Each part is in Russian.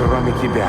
кроме тебя.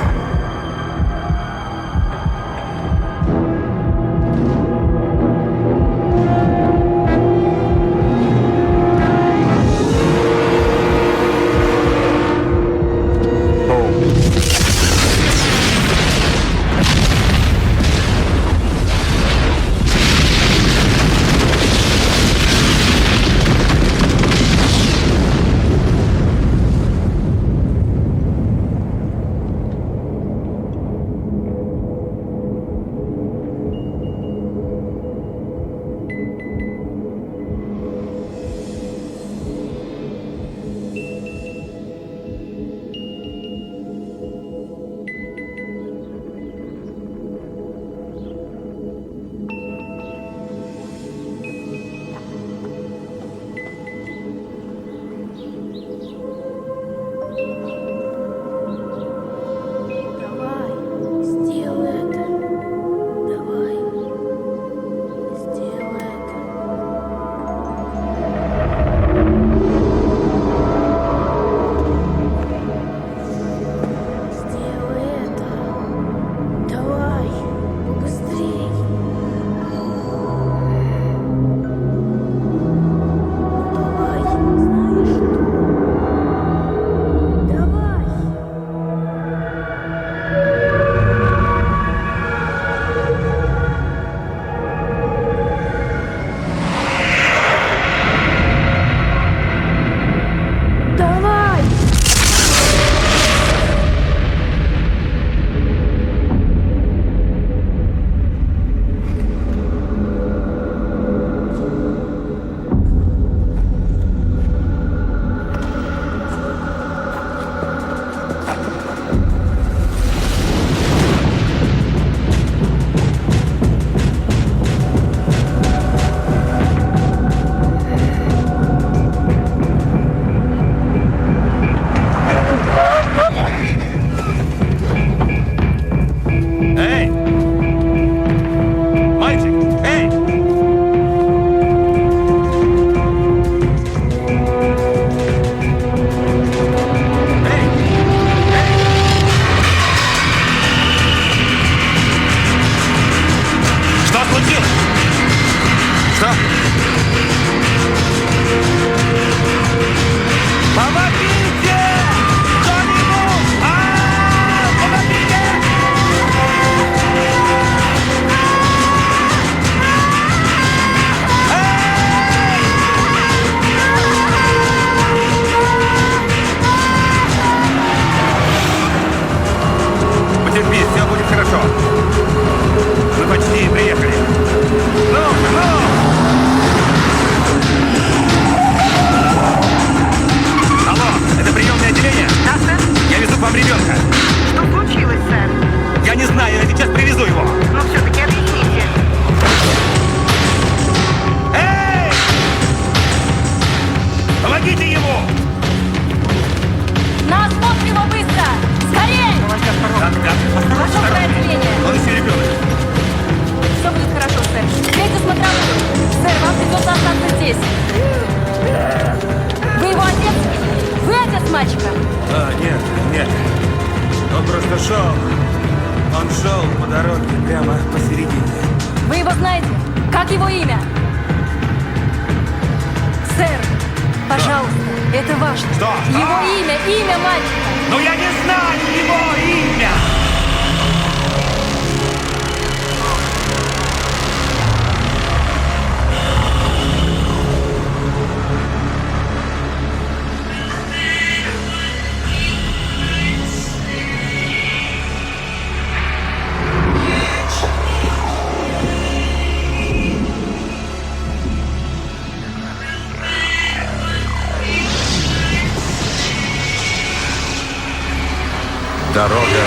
Дорога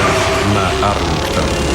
на Арлингтон.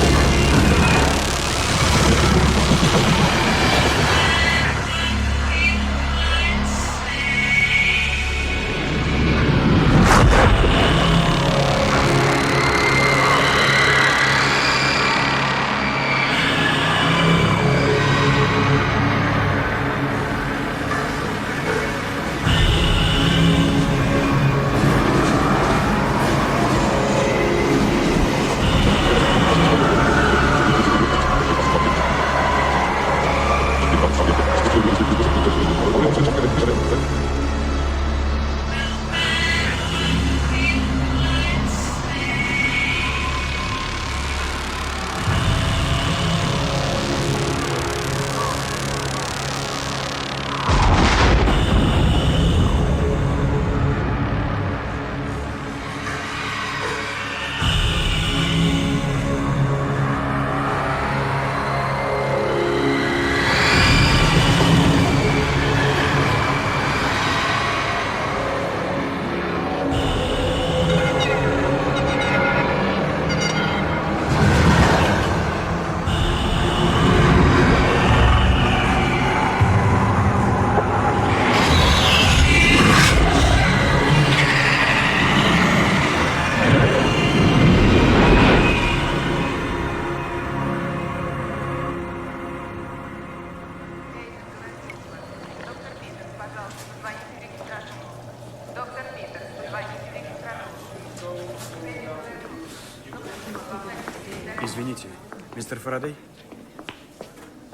Извините, мистер Фарадей?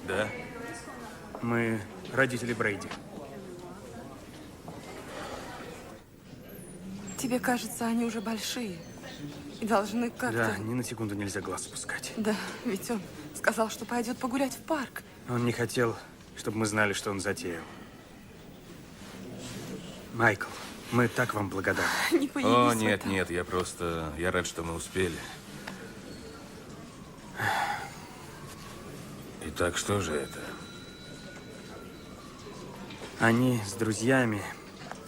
Да? Мы родители Брейди. Тебе кажется, они уже большие и должны как-то... Да, ни на секунду нельзя глаз спускать. Да, ведь он сказал, что пойдет погулять в парк. Он не хотел, чтобы мы знали, что он затеял. Майкл, мы так вам благодарны. Не появись. О, нет, нет, я рад, что мы успели. Итак, что же это? Они с друзьями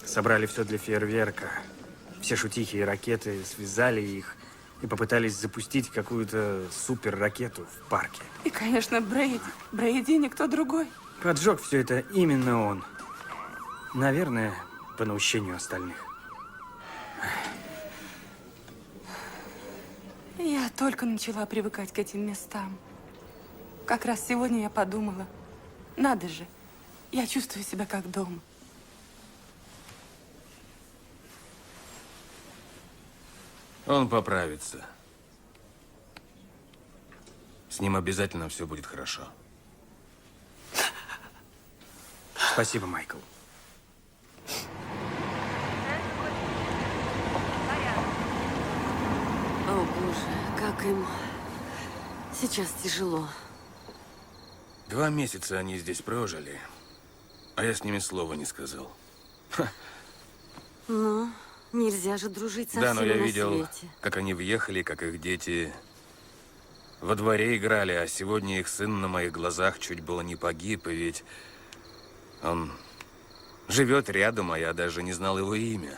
собрали все для фейерверка. Все шутихи и ракеты, связали их и попытались запустить какую-то супер-ракету в парке. И, конечно, Брейди. Брейди, никто другой. Поджег все это именно он. Наверное, по наущению остальных. Я только начала привыкать к этим местам. Как раз сегодня я подумала, надо же, я чувствую себя как дома. Он поправится. С ним обязательно все будет хорошо. Спасибо, Майкл. О, Боже, как им сейчас тяжело. 2 месяца они здесь прожили, а я с ними слова не сказал. Ну, нельзя же дружить со Да, но всеми я на видел, свете. как они въехали, как их дети во дворе играли, а сегодня их сын на моих глазах чуть было не погиб, и ведь он живет рядом, а я даже не знал его имя.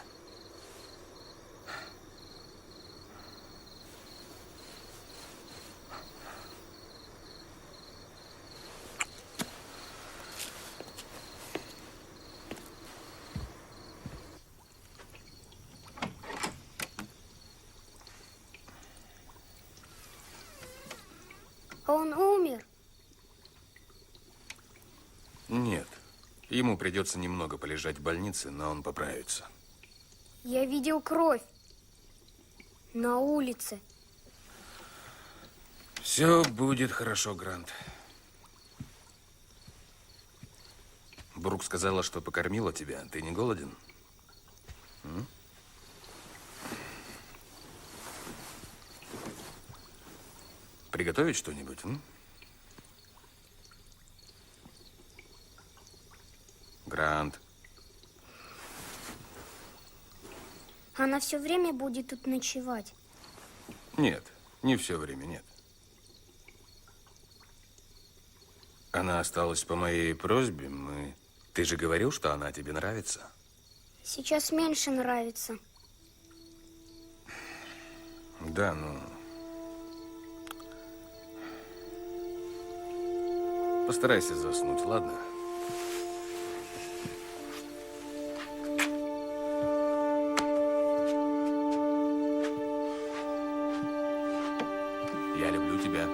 Он умер. Нет. Ему придется немного полежать в больнице, но он поправится. Я видел кровь на улице. Все будет хорошо, Грант. Брук сказала, что покормила тебя. Ты не голоден? М? Приготовить что-нибудь? Грант. Она все время будет тут ночевать. Нет, не все время, нет. Она осталась по моей просьбе. Ты же говорил, что она тебе нравится. Сейчас меньше нравится. Да, ну... Постарайся заснуть, ладно? Я люблю тебя.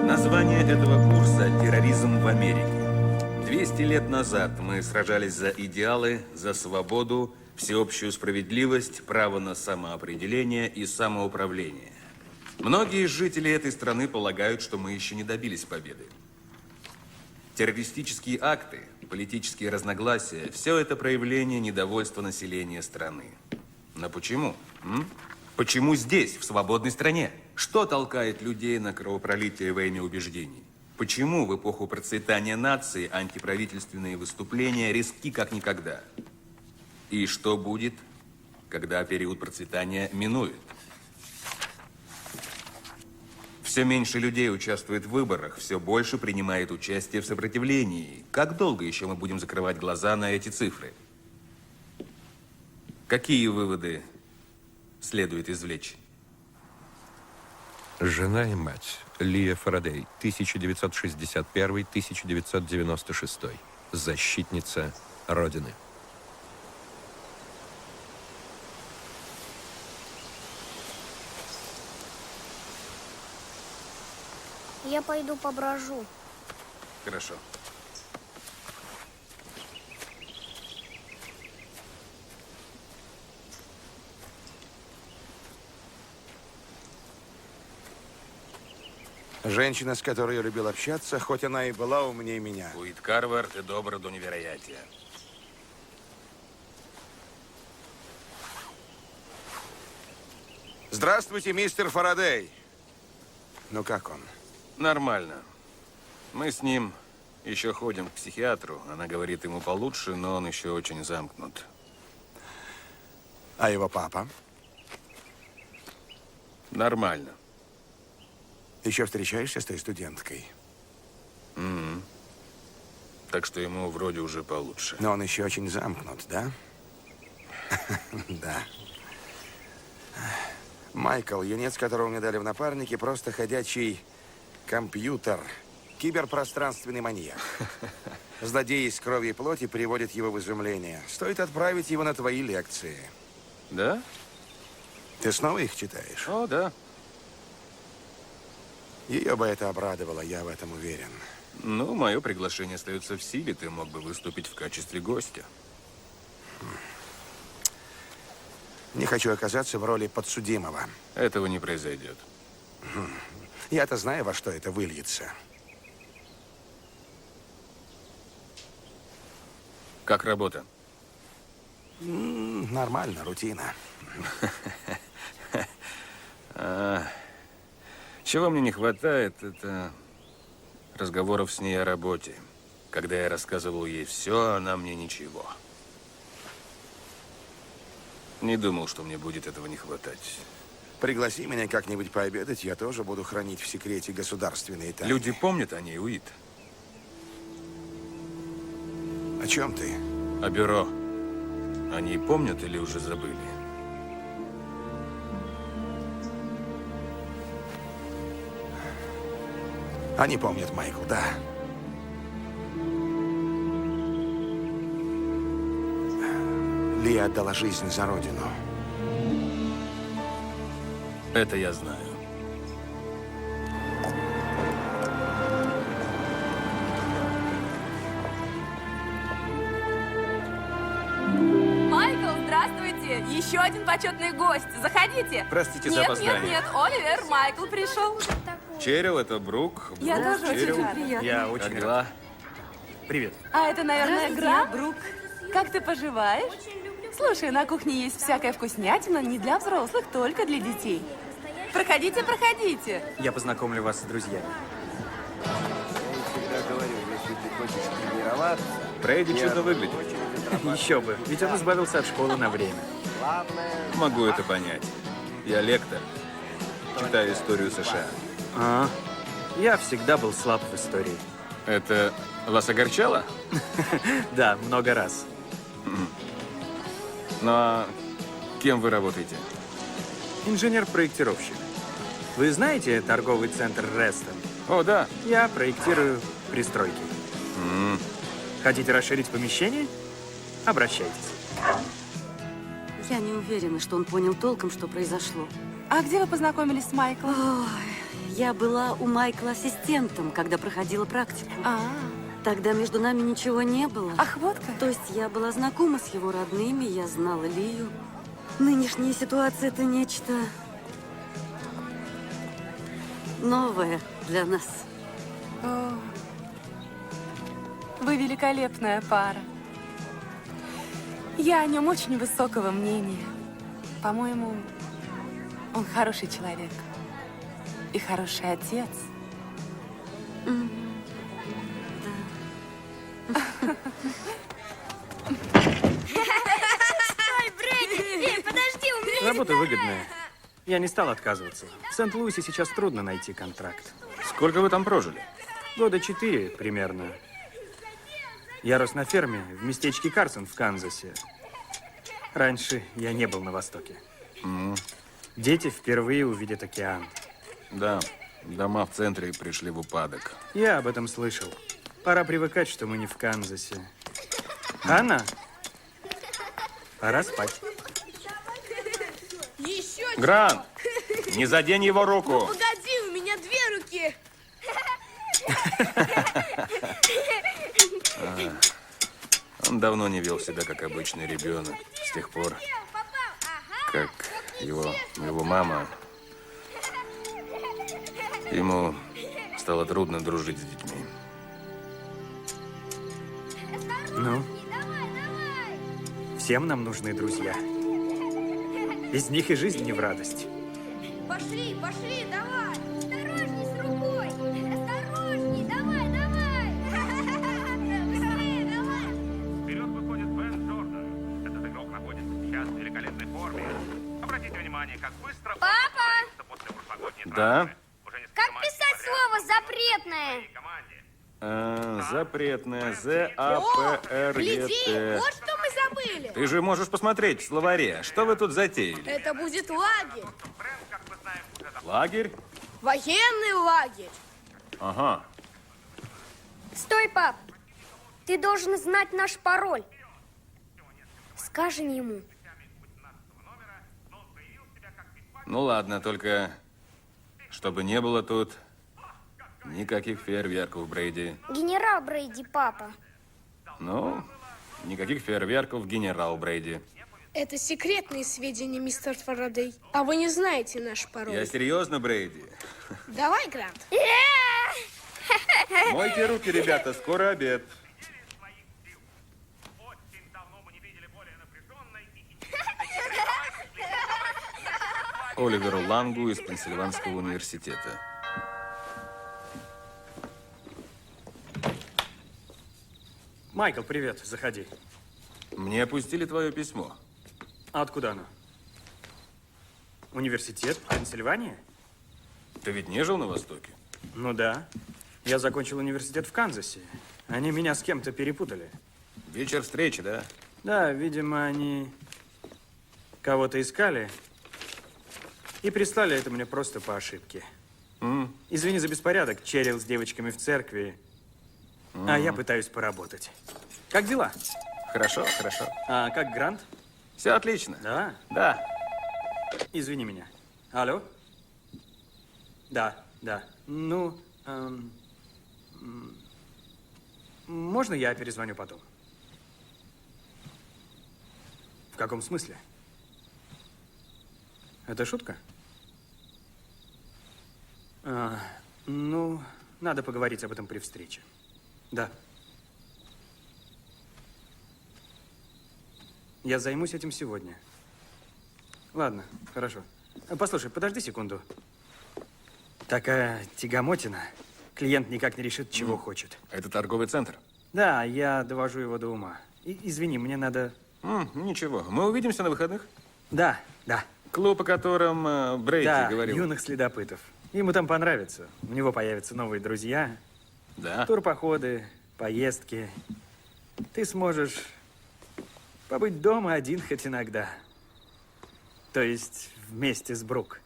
Название этого курса «Терроризм в Америке». 200 лет назад мы сражались за идеалы, за свободу, всеобщую справедливость, право на самоопределение и самоуправление. Многие жители этой страны полагают, что мы еще не добились победы. Террористические акты, политические разногласия – все это проявление недовольства населения страны. Но почему? Почему здесь, в свободной стране? Что толкает людей на кровопролитие во имя убеждений? Почему в эпоху процветания нации антиправительственные выступления резки как никогда? И что будет, когда период процветания минует? Все меньше людей участвует в выборах, все больше принимает участие в сопротивлении. Как долго еще мы будем закрывать глаза на эти цифры? Какие выводы следует извлечь? Жена и мать. Лия Фарадей, 1961-1996. Защитница Родины. Я пойду поброжу. Хорошо. Женщина, с которой я любил общаться, хоть она и была умнее меня. Уит Карвер, ты добр до невероятия. Здравствуйте, мистер Фарадей. Ну как он? Нормально. Мы с ним еще ходим к психиатру. Она говорит, ему получше, но он еще очень замкнут. А его папа? Нормально. Еще встречаешься с той студенткой? Так что ему вроде уже получше. Но он еще очень замкнут, да? Да. Майкл, юнец, которого мне дали в напарники, просто ходячий компьютер. Киберпространственный маньяк. Злодей из крови и плоти приводит его в изумление. Стоит отправить его на твои лекции. Да? Ты снова их читаешь? О, да. Ее бы это обрадовало, я в этом уверен. Ну, мое приглашение остается в силе. Ты мог бы выступить в качестве гостя. Не хочу оказаться в роли подсудимого. Этого не произойдет. Я-то знаю, во что это выльется. Как работа? Нормально, рутина. Чего мне не хватает, это разговоров с ней о работе. Когда я рассказывал ей все, она мне ничего. Не думал, что мне будет этого не хватать. Пригласи меня как-нибудь пообедать, я тоже буду хранить в секрете государственные тайны. Люди помнят о ней, Уит. О чем ты? А бюро? Они помнят или уже забыли? Они помнят, Майкл, да. Лия отдала жизнь за родину. Это я знаю. Майкл, здравствуйте! Еще один почетный гость. Заходите. Простите за нет, опоздание. Нет, Оливер, Майкл пришел. Черил, это Брук. Я Брук, тоже очень Черил. рада. Я Как очень рад. дела? Привет. А это, наверное, Здравствуйте, Гра? я Брук. Как ты поживаешь? Слушай, на кухне есть всякая вкуснятина, не для взрослых, только для детей. Проходите, проходите. Я познакомлю вас с друзьями. Фредди чудо выглядит. Еще бы, ведь он избавился от школы на время. Могу это понять. Я лектор. Читаю историю США. А, я всегда был слаб в истории. Это вас огорчало? Да, много раз. Ну а кем вы работаете? Инженер-проектировщик. Вы знаете торговый центр Рестон? О, да. Я проектирую пристройки. Хотите расширить помещение? Обращайтесь. Я не уверена, что он понял толком, что произошло. А где вы познакомились с Майклом? Ой, я была у Майкла ассистентом, когда проходила практику. А, Тогда между нами ничего не было. ах, вот как. То есть я была знакома с его родными, я знала Лию. Нынешняя ситуация — это нечто новое для нас. О, вы великолепная пара. Я о нем очень высокого мнения. По-моему, он хороший человек. И хороший отец. Подожди, у меня... Работа выгодная. Я не стал отказываться. В Сент-Луисе сейчас трудно найти контракт. Сколько вы там прожили? Года 4 примерно. Я рос на ферме в местечке Карсон в Канзасе. Раньше я не был на Востоке. Дети впервые увидят океан. Да, дома в центре пришли в упадок. Я об этом слышал. Пора привыкать, что мы не в Канзасе. Анна, пора спать. Еще... Грант, не задень его руку. Погоди, у меня две руки. Он давно не вел себя как обычный ребенок. С тех пор, как его мама... Ему стало трудно дружить с детьми. Ну, всем нам нужны друзья. Без них и жизнь не в радость. Пошли, пошли, давай! Осторожней с рукой! Осторожней, давай, давай! Быстрее, давай! Вперед выходит Бен Джордан. Этот игрок находится сейчас в великолепной форме. Обратите внимание, как быстро он Папа! восстановится после прошлогодней Да? травмы. Уже несколько Как матчей писать подряд слово «запретное»? в команде. Запретное. Гляди, Z-A-P-R-E-T. вот что мы забыли! Ты же можешь посмотреть в словаре. Что вы тут затеяли? Это будет лагерь. Бренд, как мы знаем, уже давно. Лагерь? Военный лагерь. Ага. Стой, пап! Ты должен знать наш пароль. Скажем ему. Ну ладно, только чтобы не было тут никаких фейерверков, Брейди. Генерал Брейди, папа. Ну, никаких фейерверков, генерал Брейди. Это секретные сведения, мистер Фарадей. А вы не знаете наш пароль. Я серьезно, Брейди. Давай, Грант. Мойте руки, ребята, скоро обед. Очень давно мы не видели более напряженной и Оливеру Лангу из Пенсильванского университета. Майкл, привет, заходи. Мне опустили твое письмо. А откуда оно? Университет, Пенсильвания? Ты ведь не жил на Востоке? Ну да. Я закончил университет в Канзасе. Они меня с кем-то перепутали. Вечер встречи, да? Да, видимо, они кого-то искали и прислали это мне просто по ошибке. Извини за беспорядок, черил с девочками в церкви, а я пытаюсь поработать. Как дела? Хорошо, хорошо. А как Грант? Все отлично. Да? Да. Извини меня. Алло? Да, да. Ну, можно я перезвоню потом? В каком смысле? Это шутка? Ну, надо поговорить об этом при встрече. Да. Я займусь этим сегодня. Ладно, хорошо. Послушай, подожди секунду. Такая тягомотина. Клиент никак не решит, чего хочет. Это торговый центр? Да, я довожу его до ума. Извини, мне надо... Ничего. Мы увидимся на выходных? Да, да. Клуб, о котором Брейди Да, говорил. юных следопытов. Ему там понравится. У него появятся новые друзья. Да. Турпоходы, поездки. Ты сможешь побыть дома один хоть иногда. То есть вместе с Брук.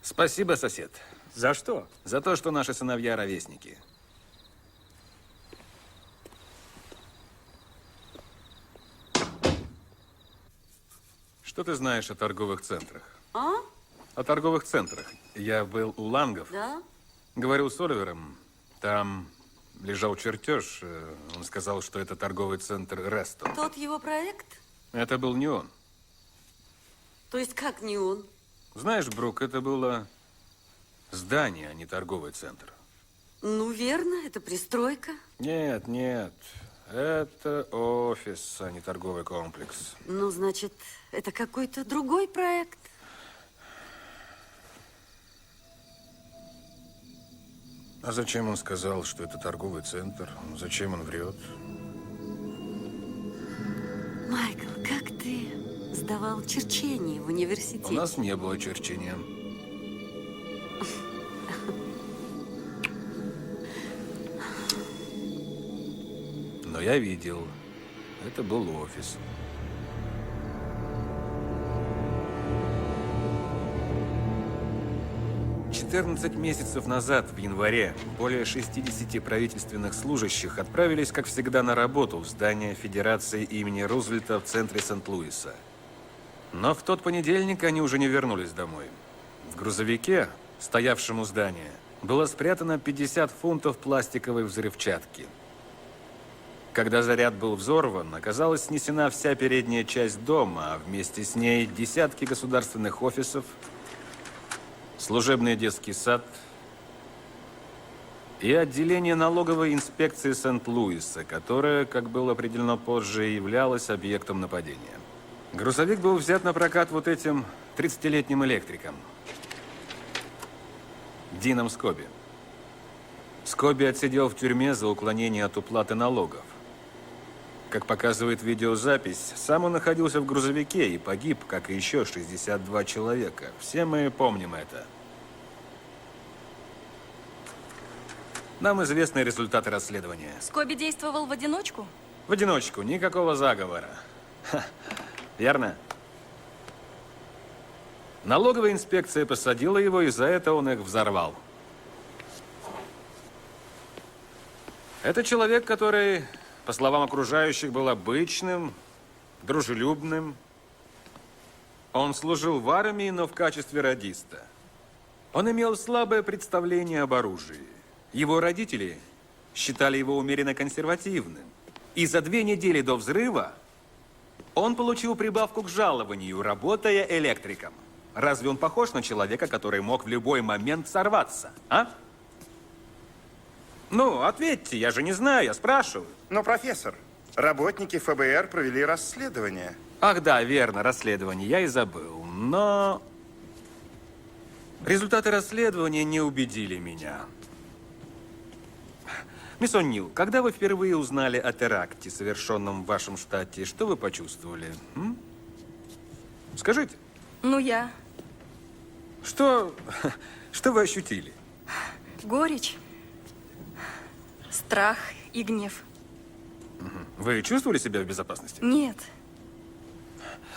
Спасибо, сосед. За что? За то, что наши сыновья ровесники. Что ты знаешь о торговых центрах? А? О торговых центрах. Я был у Лангов. Да? Говорил с Оливером. Там лежал чертеж. Он сказал, что это торговый центр Ресто. Тот его проект? Это был не он. То есть как не он? Знаешь, Брук, это было здание, а не торговый центр. Ну, верно, это пристройка. Нет, нет. Это офис, а не торговый комплекс. Ну, значит, это какой-то другой проект. А зачем он сказал, что это торговый центр? Зачем он врет? Майкл, как ты сдавал черчение в университете? У нас не было черчения. Но я видел. Это был офис. «14 месяцев назад, в январе, более 60 правительственных служащих отправились, как всегда, на работу в здание Федерации имени Рузвельта в центре Сент-Луиса. Но в тот понедельник они уже не вернулись домой. В грузовике, стоявшем у здания, было спрятано 50 фунтов пластиковой взрывчатки. Когда заряд был взорван, оказалась снесена вся передняя часть дома, а вместе с ней десятки государственных офисов, служебный детский сад и отделение налоговой инспекции Сент-Луиса, которое, как было определено позже, являлось объектом нападения. Грузовик был взят на прокат вот этим 30-летним электриком, Дином Скоби. Скоби отсидел в тюрьме за уклонение от уплаты налогов. Как показывает видеозапись, сам он находился в грузовике и погиб, как и еще 62 человека. Все мы помним это. Нам известны результаты расследования. Скоби действовал в одиночку? В одиночку, никакого заговора. Ха, верно? Налоговая инспекция посадила его, и за это он их взорвал. Это человек, который, по словам окружающих, был обычным, дружелюбным. Он служил в армии, но в качестве радиста. Он имел слабое представление об оружии. Его родители считали его умеренно консервативным. И за 2 недели до взрыва он получил прибавку к жалованию, работая электриком. Разве он похож на человека, который мог в любой момент сорваться, а? Ну, ответьте, я же не знаю, я спрашиваю. Но, профессор, работники ФБР провели расследование. Ах да, верно, расследование, я и забыл. Но результаты расследования не убедили меня. Мисс О'Нил, когда вы впервые узнали о теракте, совершенном в вашем штате, что вы почувствовали? Скажите. Ну, я. Что вы ощутили? Горечь, страх и гнев. Вы чувствовали себя в безопасности? Нет.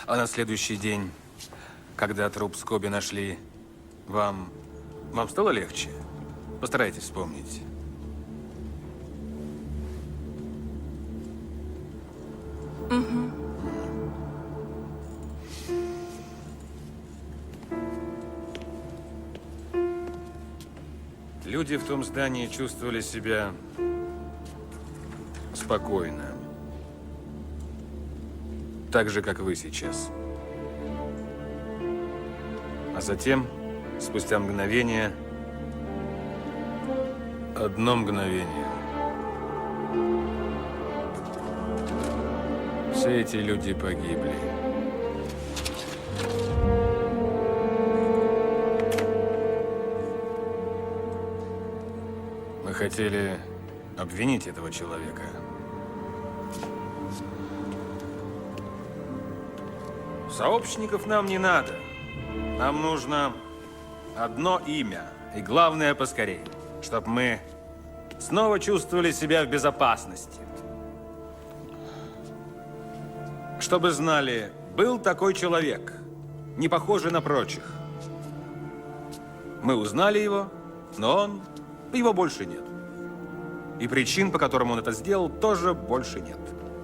А на следующий день, когда труп Скоби нашли, вам стало легче? Постарайтесь вспомнить. Угу. Люди в том здании чувствовали себя спокойно. Так же, как вы сейчас. А затем, спустя мгновение, одно мгновение, все эти люди погибли. Мы хотели обвинить этого человека. Сообщников нам не надо. Нам нужно одно имя. И главное, поскорее. Чтобы мы снова чувствовали себя в безопасности. Чтобы знали, был такой человек, не похожий на прочих. Мы узнали его, но его больше нет. И причин, по которым он это сделал, тоже больше нет.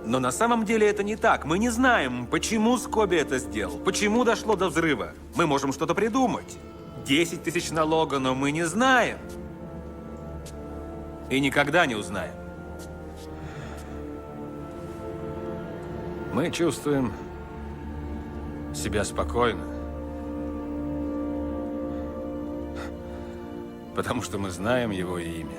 Но на самом деле это не так. Мы не знаем, почему Скоби это сделал, почему дошло до взрыва. Мы можем что-то придумать. 10 тысяч налога, но мы не знаем. И никогда не узнаем. Мы чувствуем себя спокойно. Потому что мы знаем его имя.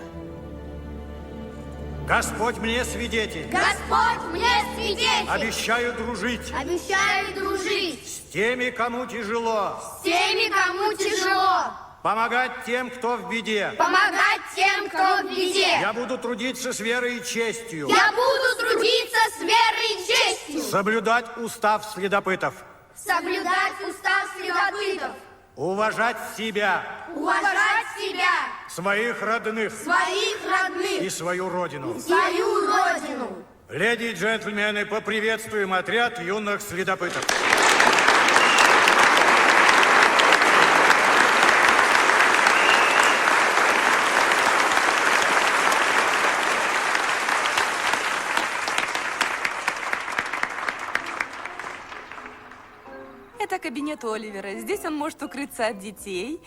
Господь мне свидетель. Господь мне свидетель. Обещаю дружить. Обещаю дружить. С теми, кому тяжело. С теми, кому тяжело. Помогать тем, кто в беде. Помогать тем, кто в беде. Я буду трудиться с верой и честью. Я буду трудиться с верой и честью. Соблюдать устав следопытов. Соблюдать устав следопытов. Уважать себя. Уважать себя. Своих родных. Своих родных. И свою родину. Свою родину. Леди и джентльмены, поприветствуем отряд юных следопытов. Это кабинет Оливера. Здесь он может укрыться от детей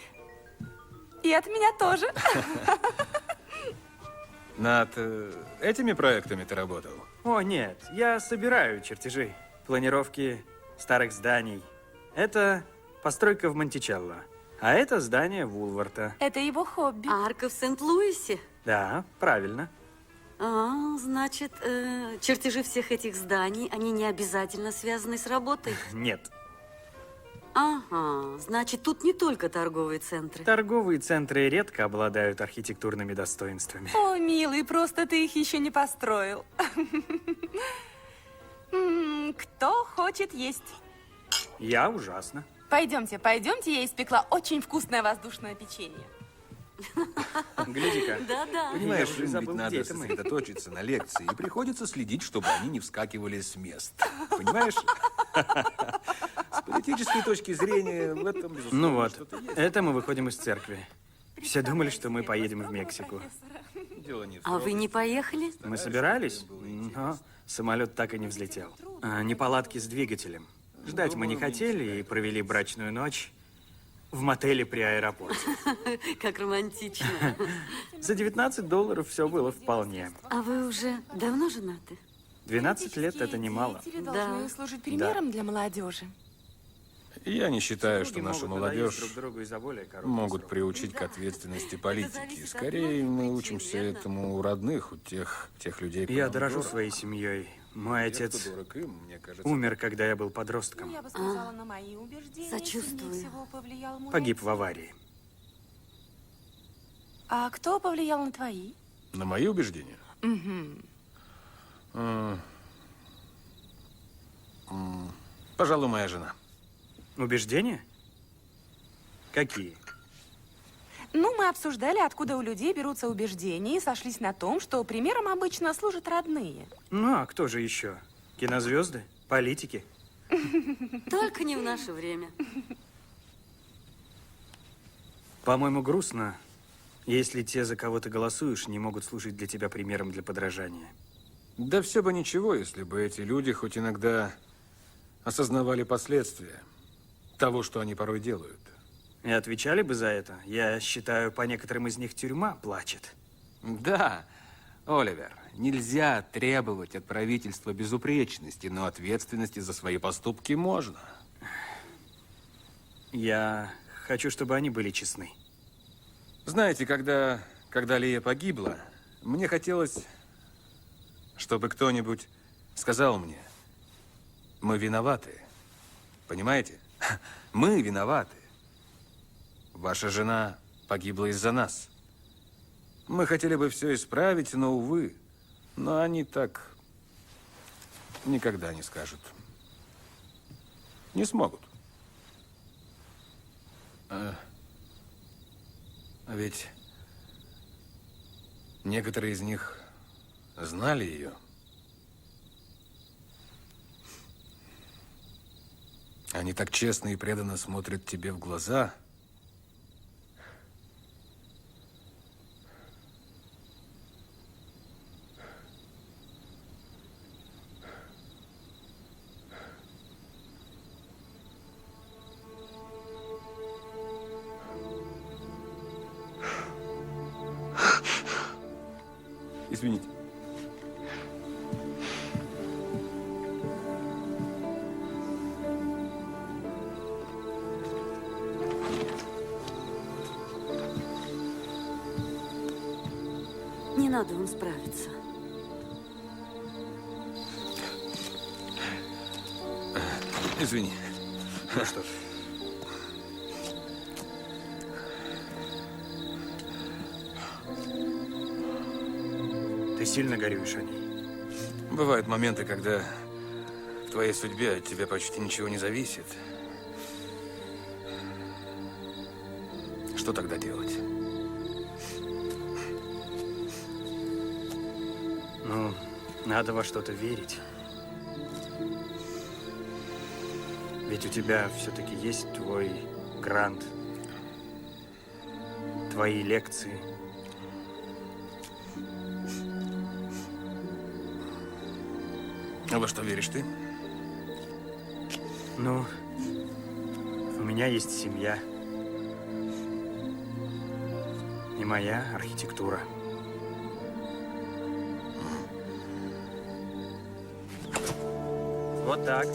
И от меня тоже. Над этими проектами ты работал? О, нет, я собираю чертежи, планировки старых зданий. Это постройка в Монтичелло, а это здание Вулварта. Это его хобби. Арка в Сент-Луисе? Да, правильно. А, значит, чертежи всех этих зданий, они не обязательно связаны с работой? Нет. Ага, значит, тут не только торговые центры. Торговые центры редко обладают архитектурными достоинствами. О, милый, просто ты их еще не построил. Кто хочет есть? Я ужасно. Пойдемте, пойдемте, я испекла очень вкусное воздушное печенье. Гляди-ка. Да-да. Понимаешь, Я уже им ведь забыл, надо где это мы. сосредоточиться на лекции, и приходится следить, чтобы они не вскакивали с мест. Понимаешь? С политической точки зрения в этом, безусловно, Ну вот, что-то есть. это мы выходим из церкви. Все думали, что мы поедем в Мексику. Дело не в А вы не поехали? Мы собирались, но самолет так и не взлетел. Неполадки с двигателем. Ждать мы не хотели и провели брачную ночь в мотеле при аэропорте. Как романтично. За $19 все было вполне. А вы уже давно женаты? 12 лет это немало. Родители Да. должны служить примером для молодежи. Я не считаю, что Люди нашу могут надоесть молодежь друг другу из-за более короткого могут срока. приучить к ответственности политики. Скорее, мы учимся этому у родных, у тех людей, кто Я нам дорожу дорог. своей семьей. Мой Те, отец кто дорог им, мне кажется, умер, когда я был подростком. Я бы сказала, на мои убеждения Сочувствую. сильнее всего повлиял мой Погиб отец. в аварии. А кто повлиял на твои? на мои убеждения. Пожалуй, моя жена. Убеждения? Какие? Ну, мы обсуждали, откуда у людей берутся убеждения, и сошлись на том, что примером обычно служат родные. Ну, а кто же еще? Кинозвезды? Политики? Только не в наше время. По-моему, грустно, если те, за кого ты голосуешь, не могут служить для тебя примером для подражания. Да все бы ничего, если бы эти люди хоть иногда осознавали последствия того, что они порой делают. И отвечали бы за это. Я считаю, по некоторым из них тюрьма плачет. Да, Оливер, нельзя требовать от правительства безупречности, но ответственности за свои поступки можно. Я хочу, чтобы они были честны. Знаете, когда Лия погибла, мне хотелось, чтобы кто-нибудь сказал мне, мы виноваты. Понимаете? Мы виноваты. Ваша жена погибла из-за нас. Мы хотели бы все исправить, но, увы, но они так никогда не скажут. Не смогут. А ведь некоторые из них знали ее. Они так честно и преданно смотрят тебе в глаза. Извините. Не надо вам справиться. Извини. Ну что ж. Ты сильно горюешь о ней? Бывают моменты, когда в твоей судьбе от тебя почти ничего не зависит. Что тогда делать? Ну, надо во что-то верить. Ведь у тебя все-таки есть твой грант, твои лекции. А во что веришь ты? Ну, у меня есть семья. моя архитектура. Вот так.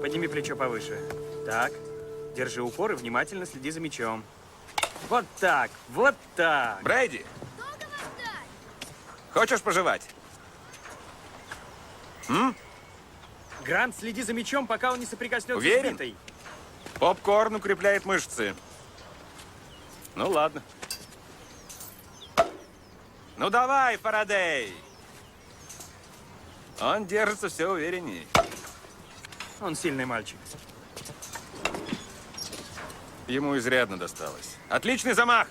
Подними плечо повыше. Так. Держи упор и внимательно следи за мячом. Вот так, вот так. Брейди! Хочешь пожевать? Грант, следи за мячом, пока он не соприкоснется Уверен? с битой. Попкорн укрепляет мышцы. Ну ладно. Ну давай, Фарадей! Он держится все увереннее. Он сильный мальчик. Ему изрядно досталось. Отличный замах!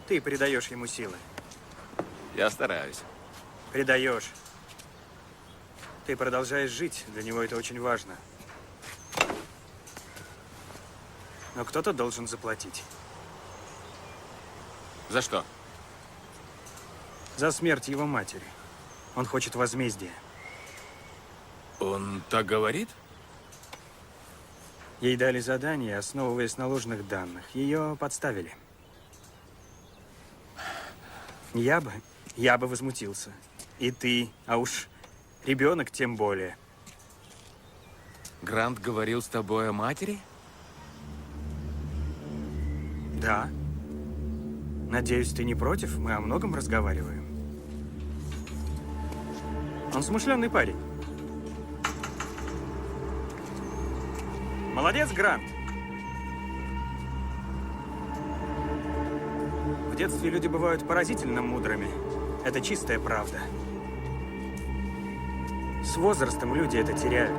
Ты придаешь ему силы. Я стараюсь. Придаешь. Ты продолжаешь жить, для него это очень важно. Но кто-то должен заплатить. За что? За смерть его матери. Он хочет возмездия. Он так говорит? Ей дали задание, основываясь на ложных данных. Ее подставили. Я бы возмутился. И ты, а уж ребенок тем более. Грант говорил с тобой о матери? Да. Надеюсь, ты не против? Мы о многом разговариваем. Он смышленый парень. Молодец, Грант. В детстве люди бывают поразительно мудрыми. Это чистая правда. С возрастом люди это теряют.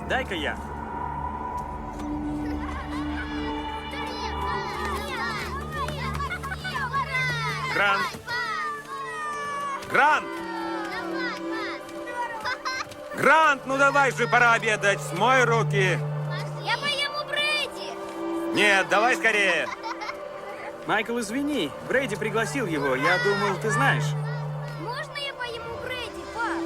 Дай-ка я. Грант! Грант! Грант, ну давай же, пора обедать. Смой руки. Я поем у Брейди. Нет, давай скорее. Майкл, извини. Брейди пригласил его. Я думал, ты знаешь. Можно я поем у Брейди, пап?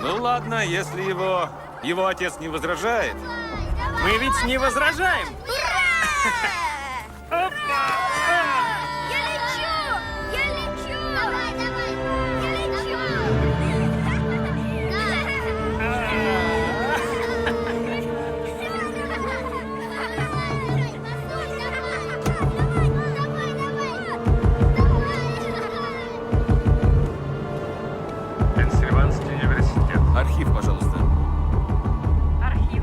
Ну ладно, если его отец не возражает. Мы ведь не возражаем. Я лечу! Я лечу! Давай, давай! Я Пенсильванский университет. Архив, пожалуййста. Архив.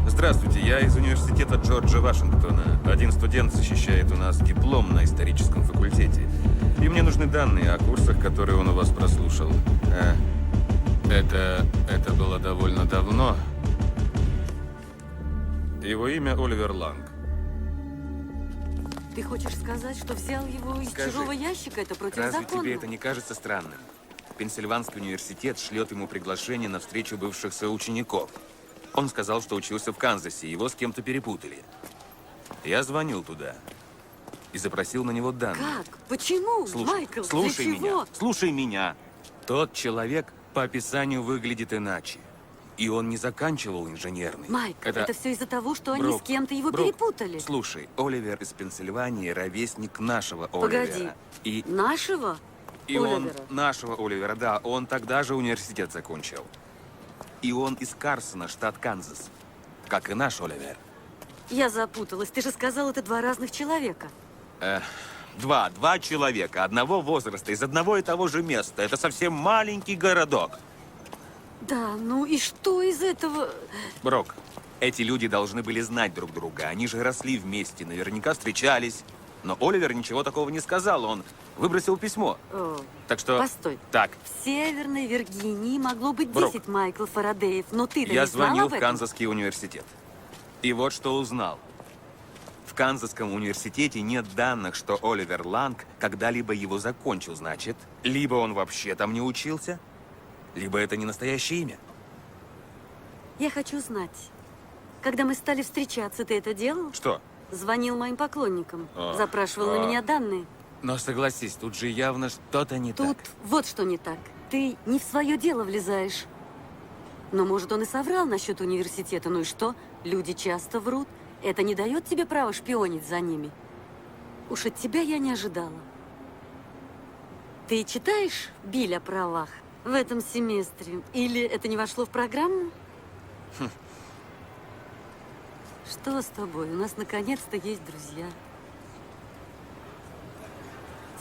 Здравствуйте, я из университета Джорджа Вашингтона. Один студент защищает у нас диплом на историческом факультете. И мне нужны данные о курсах, которые он у вас прослушал. Это было довольно давно. Его имя Оливер Ланг. Ты хочешь сказать, что взял его из Скажи, чужого ящика? Это Разве противозаконно. тебе это не кажется странным? Пенсильванский университет шлет ему приглашение на встречу бывших соучеников. Он сказал, что учился в Канзасе, его с кем-то перепутали. Я звонил туда и запросил на него данные. Как? Почему, Майкл? Слушай Для чего? меня, слушай меня. Тот человек по описанию выглядит иначе. И он не заканчивал инженерный. Майкл, это все из-за того, что они Брук, с кем-то его Брук, перепутали. Слушай, Оливер из Пенсильвании ровесник нашего Погоди. Оливера. И Нашего? он Оливера? нашего Оливера, да. Он тогда же университет закончил. И он из Карсона, штат Канзас. Как и наш Оливер. Я запуталась. Ты же сказал, это два разных человека. Два человека, одного возраста, из одного и того же места. Это совсем маленький городок. Да, ну и что из этого? Брок, эти люди должны были знать друг друга. Они же росли вместе, наверняка встречались. Но Оливер ничего такого не сказал. Он выбросил письмо. О, Так что... постой. Так, В Северной Виргинии могло быть Брук. 10 Майкл Фарадеев, но ты-то я не знал звонил об в этом? Канзасский университет. И вот что узнал. В Канзасском университете нет данных, что Оливер Ланг когда-либо его закончил. Значит, либо он вообще там не учился, либо это не настоящее имя. Я хочу знать, когда мы стали встречаться, ты это делал? Что? Звонил моим поклонникам, запрашивал на меня данные. Но согласись, тут же явно что-то не Тут так. вот что не так. Ты не в свое дело влезаешь. Но, может, он и соврал насчет университета. Ну и что? Люди часто врут. Это не дает тебе права шпионить за ними. Уж от тебя я не ожидала. Ты читаешь Биль о правах в этом семестре? Или это не вошло в программу? Что с тобой? У нас наконец-то есть друзья.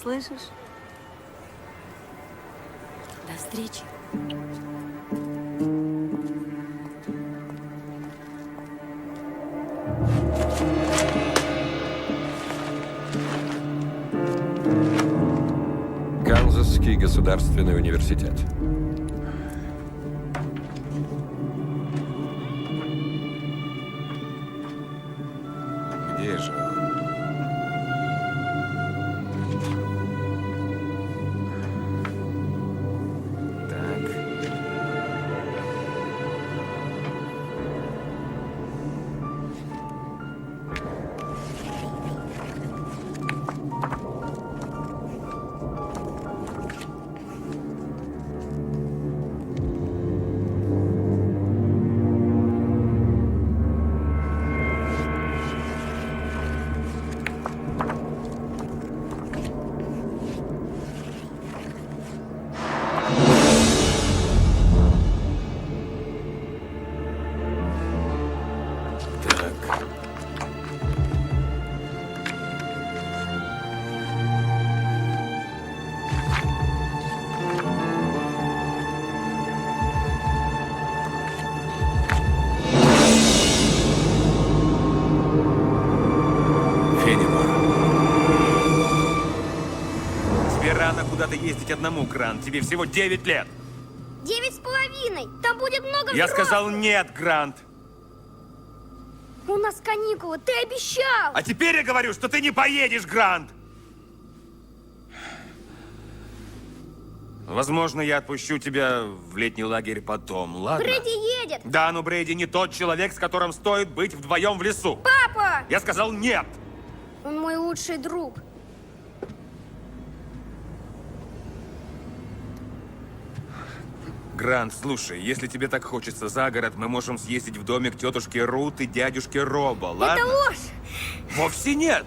Слышишь? До встречи. Канзасский государственный университет. Где же он? Так. Тебе рано куда-то ездить одному, Грант. Тебе всего 9 лет. 9,5. Там будет много Я взрослых. сказал нет, Грант. У нас каникулы, ты обещал. А теперь я говорю, что ты не поедешь, Грант. Возможно, я отпущу тебя в летний лагерь потом, ладно? Брэди едет. Да, но Брэди не тот человек, с которым стоит быть вдвоем в лесу. Папа! Я сказал нет. Он мой лучший друг. Грант, слушай, если тебе так хочется за город, мы можем съездить в домик тетушки Рут и дядюшки Роба, ладно? Это ложь. Вовсе нет.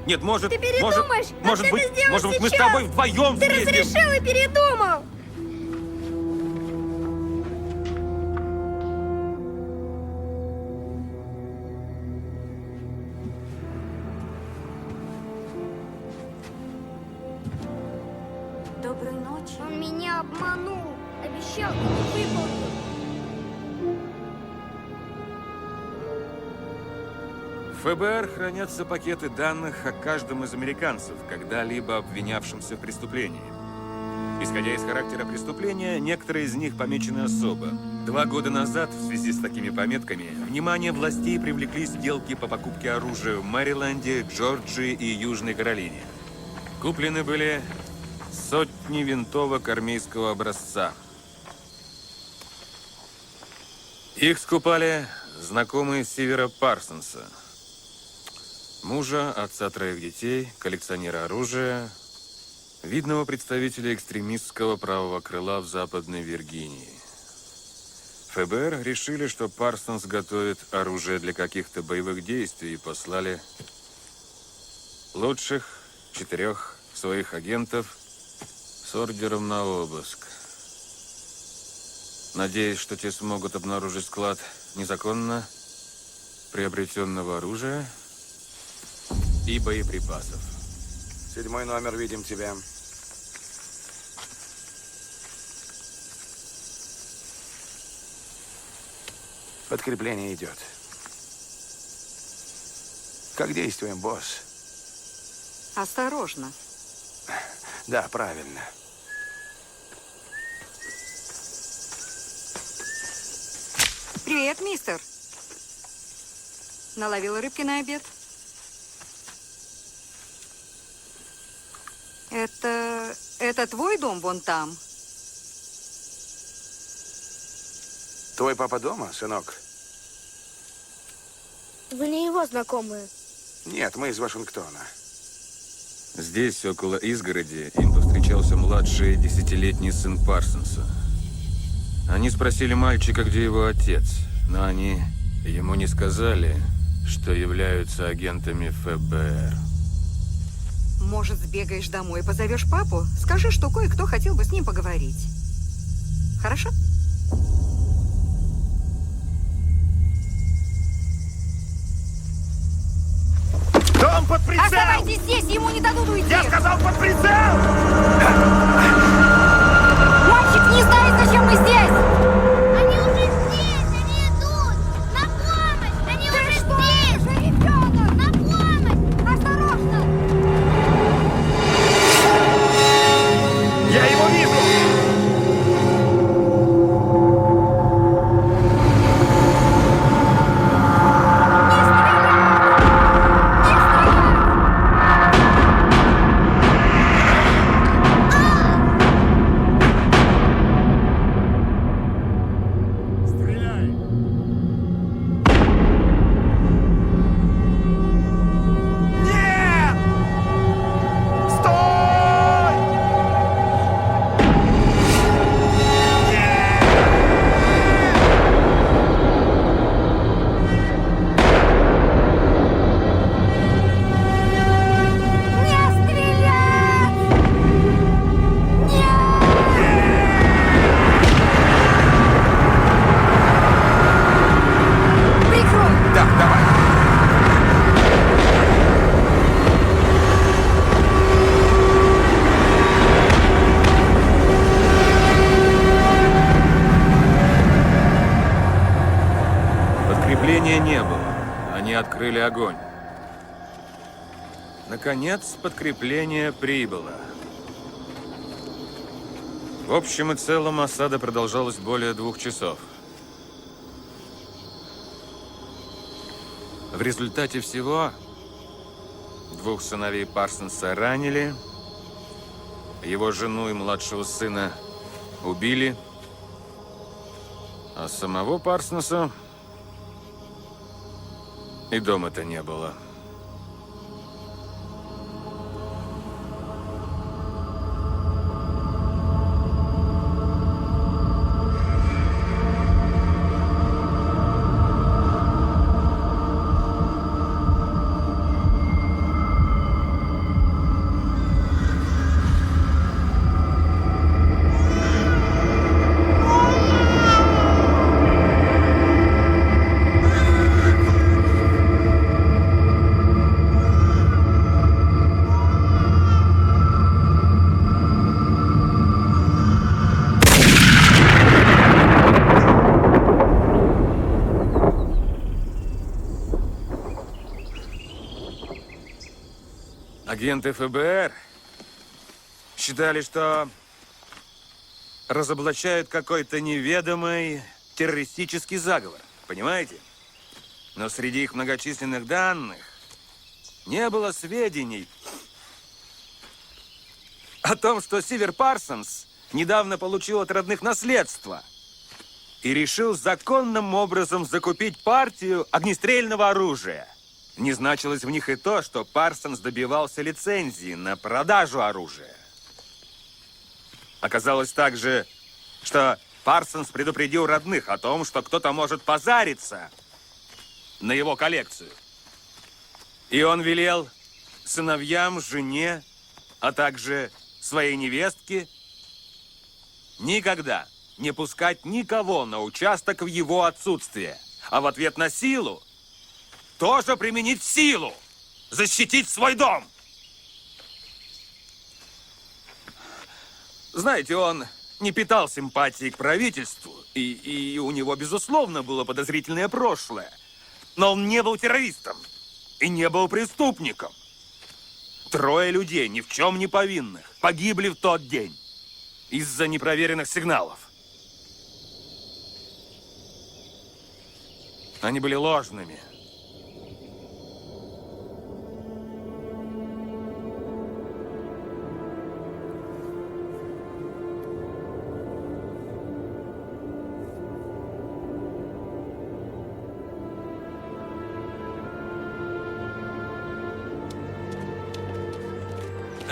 Нет, может, Ты передумаешь? может А быть, ты это сделал может быть, мы с сейчас. тобой вдвоем Ты съездим. разрешил и передумал. Доброй ночи. Он меня обманул. Обещал и не выполнил. В ФБР хранятся пакеты данных о каждом из американцев, когда-либо обвинявшемся в преступлении. Исходя из характера преступления, некоторые из них помечены особо. 2 года назад, в связи с такими пометками, внимание властей привлекли сделки по покупке оружия в Мэриленде, Джорджии и Южной Каролине. Куплены были сотни винтовок армейского образца. Их скупали знакомые Сивера Парсонса, мужа, отца 3 детей, коллекционера оружия, видного представителя экстремистского правого крыла в Западной Виргинии. ФБР решили, что Парсонс готовит оружие для каких-то боевых действий и послали лучших 4 своих агентов с ордером на обыск. Надеясь, что те смогут обнаружить склад незаконно приобретенного оружия и боеприпасов. 7-й номер, видим тебя. Подкрепление идет. Как действуем, босс? Осторожно. Да, правильно. Привет, мистер. Наловила рыбки на обед? Это твой дом вон там? Твой папа дома, сынок? Вы не его знакомые. Нет, мы из Вашингтона. Здесь, около изгороди, им повстречался младший 10-летний сын Парсонса. Они спросили мальчика, где его отец, но они ему не сказали, что являются агентами ФБР. Может, сбегаешь домой и позовешь папу? Скажи, что кое-кто хотел бы с ним поговорить. Хорошо? Дом под прицел! Оставайтесь здесь, ему не дадут уйти! Я сказал под прицел! Мальчик не знает, зачем мы здесь! Они уже здесь! Они идут! На помощь! Они уже здесь! Ребенок! На помощь! Осторожно! Я его вижу! Подкрепления не было. Они открыли огонь. Наконец, подкрепление прибыло. В общем и целом, осада продолжалась более 2 часов. В результате всего 2 сыновей Парсонса ранили, его жену и младшего сына убили, а самого Парсонса и дома-то не было. Агенты ФБР считали, что разоблачают какой-то неведомый террористический заговор. Понимаете? Но среди их многочисленных данных не было сведений о том, что Сивер Парсонс недавно получил от родных наследство и решил законным образом закупить партию огнестрельного оружия. Не значилось в них и то, что Парсонс добивался лицензии на продажу оружия. Оказалось также, что Парсонс предупредил родных о том, что кто-то может позариться на его коллекцию. И он велел сыновьям, жене, а также своей невестке никогда не пускать никого на участок в его отсутствие, а в ответ на силу тоже применить силу, защитить свой дом. Знаете, он не питал симпатии к правительству, и у него, безусловно, было подозрительное прошлое. Но он не был террористом и не был преступником. 3 людей, ни в чем не повинных, погибли в тот день из-за непроверенных сигналов. Они были ложными.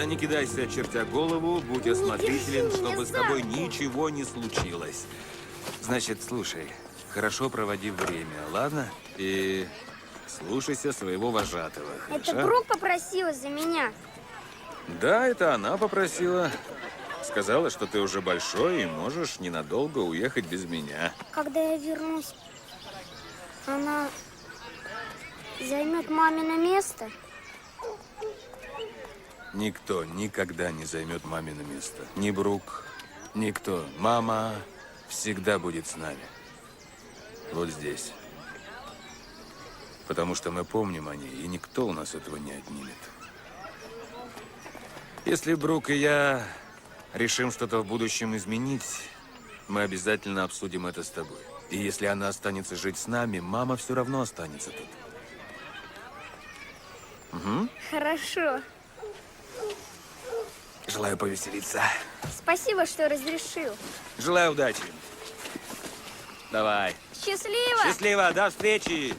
не кидайся, очертя голову, будь осмотрителен, держи меня чтобы с за тобой руку. ничего не случилось. Значит, слушай, хорошо проводи время, ладно? И слушайся своего вожатого, Это хорошо? Брук попросила за меня. Да, это она попросила. Сказала, что ты уже большой и можешь ненадолго уехать без меня. Когда я вернусь, она займет мамино место. Никто никогда не займет мамино место. Ни Брук, никто. Мама всегда будет с нами. Вот здесь. Потому что мы помним о ней, и никто у нас этого не отнимет. Если Брук и я решим что-то в будущем изменить, мы обязательно обсудим это с тобой. И если она останется жить с нами, мама все равно останется тут. Угу. Хорошо. Желаю повеселиться. Спасибо, что разрешил. Желаю удачи. Давай. Счастливо! Счастливо, до встречи!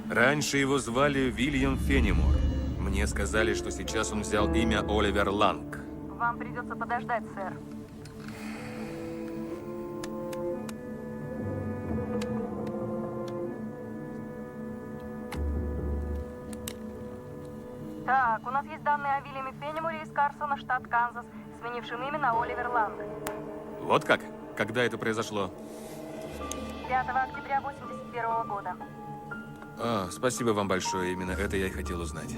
Раньше его звали Вильям Фенимор. Мне сказали, что сейчас он взял имя Оливер Ланг. Вам придется подождать, сэр. Так, у нас есть данные о Вильяме Фениморе из Карсона, штат Канзас, сменившем имя на Оливер Ланг. Вот как? Когда это произошло? 5 октября 81 года. Спасибо вам большое. Именно это я и хотел узнать.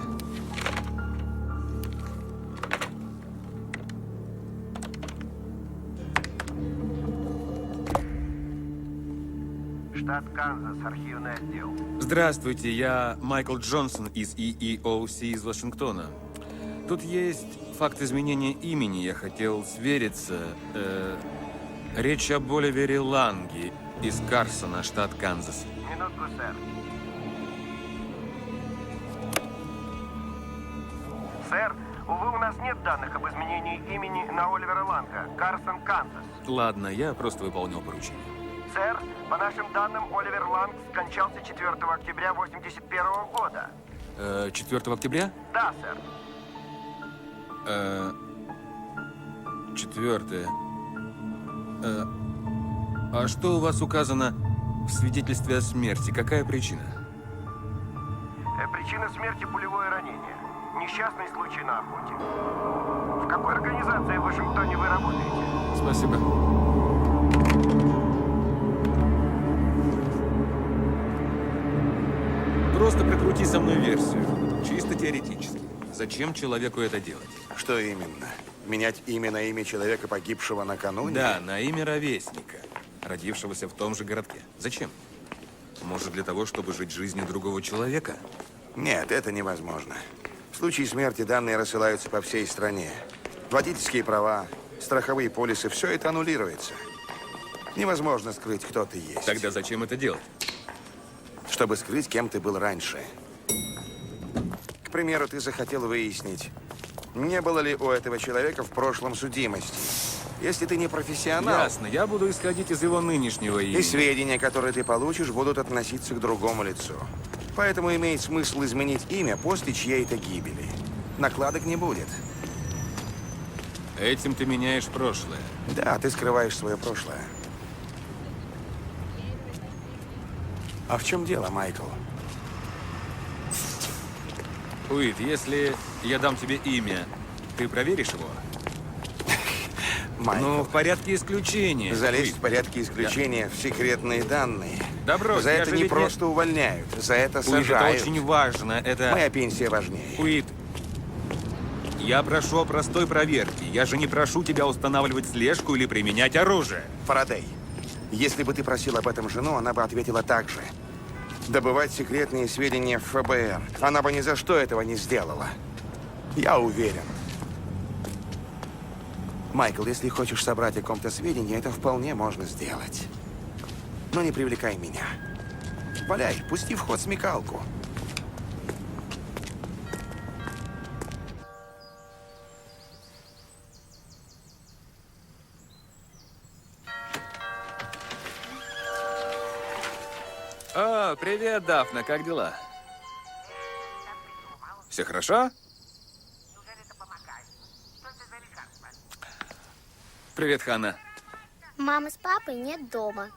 Штат Канзас, архивный отдел. Здравствуйте, я Майкл Джонсон из EEOC из Вашингтона. Тут есть факт изменения имени. Я хотел свериться. Речь об Оливере Ланге из Карсона, штат Канзас. Минутку, сэр. Сэр, увы, у нас нет данных об изменении имени на Оливера Ланга. Карсон, Канзас. Ладно, я просто выполнял поручение. Сэр, по нашим данным, Оливер Ланг скончался 4 октября 81 года. 4 октября? Да, сэр. 4. А что у вас указано в свидетельстве о смерти? Какая причина? Причина смерти – пулевое ранение. Несчастный случай на охоте. В какой организации в Вашингтоне вы работаете? Спасибо. Просто прокрути со мной версию. Чисто теоретически. Зачем человеку это делать? Что именно? Менять имя на имя человека, погибшего накануне? Да, на имя ровесника, родившегося в том же городке. Зачем? Может, для того, чтобы жить жизнью другого человека? Нет, это невозможно. В случае смерти данные рассылаются по всей стране. Водительские права, страховые полисы, все это аннулируется. Невозможно скрыть, кто ты есть. Тогда зачем это делать? Чтобы скрыть, кем ты был раньше. К примеру, ты захотел выяснить, не было ли у этого человека в прошлом судимости. Если ты не профессионал... Ясно, я буду исходить из его нынешнего имени. И сведения, которые ты получишь, будут относиться к другому лицу. Поэтому имеет смысл изменить имя после чьей-то гибели. Накладок не будет. Этим ты меняешь прошлое. Да, ты скрываешь свое прошлое. А в чем дело, Майкл? Уит, если я дам тебе имя, ты проверишь его? Майкл. Ну, в порядке исключения. Залезть Уит. в порядке исключения в секретные данные. Да брось, за я это же не ведь просто увольняют, за это Уит, сажают. это очень важно, это... Моя пенсия важнее. Уит, я прошу о простой проверке. Я же не прошу тебя устанавливать слежку или применять оружие. Фарадей, если бы ты просил об этом жену, она бы ответила так же. Добывать секретные сведения в ФБР. Она бы ни за что этого не сделала. Я уверен. Майкл, если хочешь собрать о ком-то сведения, это вполне можно сделать. Но не привлекай меня. Валяй, пусти в ход смекалку. привет, Дафна, как дела? Все хорошо? Привет, Ханна. Мамы с папой нет дома.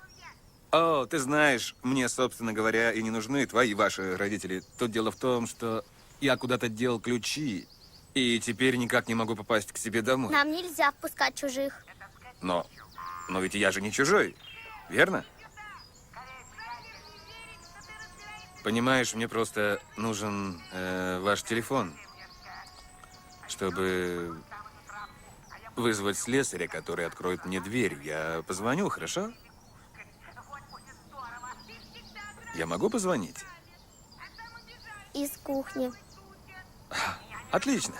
О, ты знаешь, мне, собственно говоря, и не нужны твои, ваши родители. Тут дело в том, что я куда-то дел ключи, и теперь никак не могу попасть к себе домой. Нам нельзя впускать чужих. Но ведь я же не чужой, верно? Понимаешь, мне просто нужен ваш телефон, чтобы вызвать слесаря, который откроет мне дверь. Я позвоню, хорошо? Я могу позвонить? Из кухни. Отлично.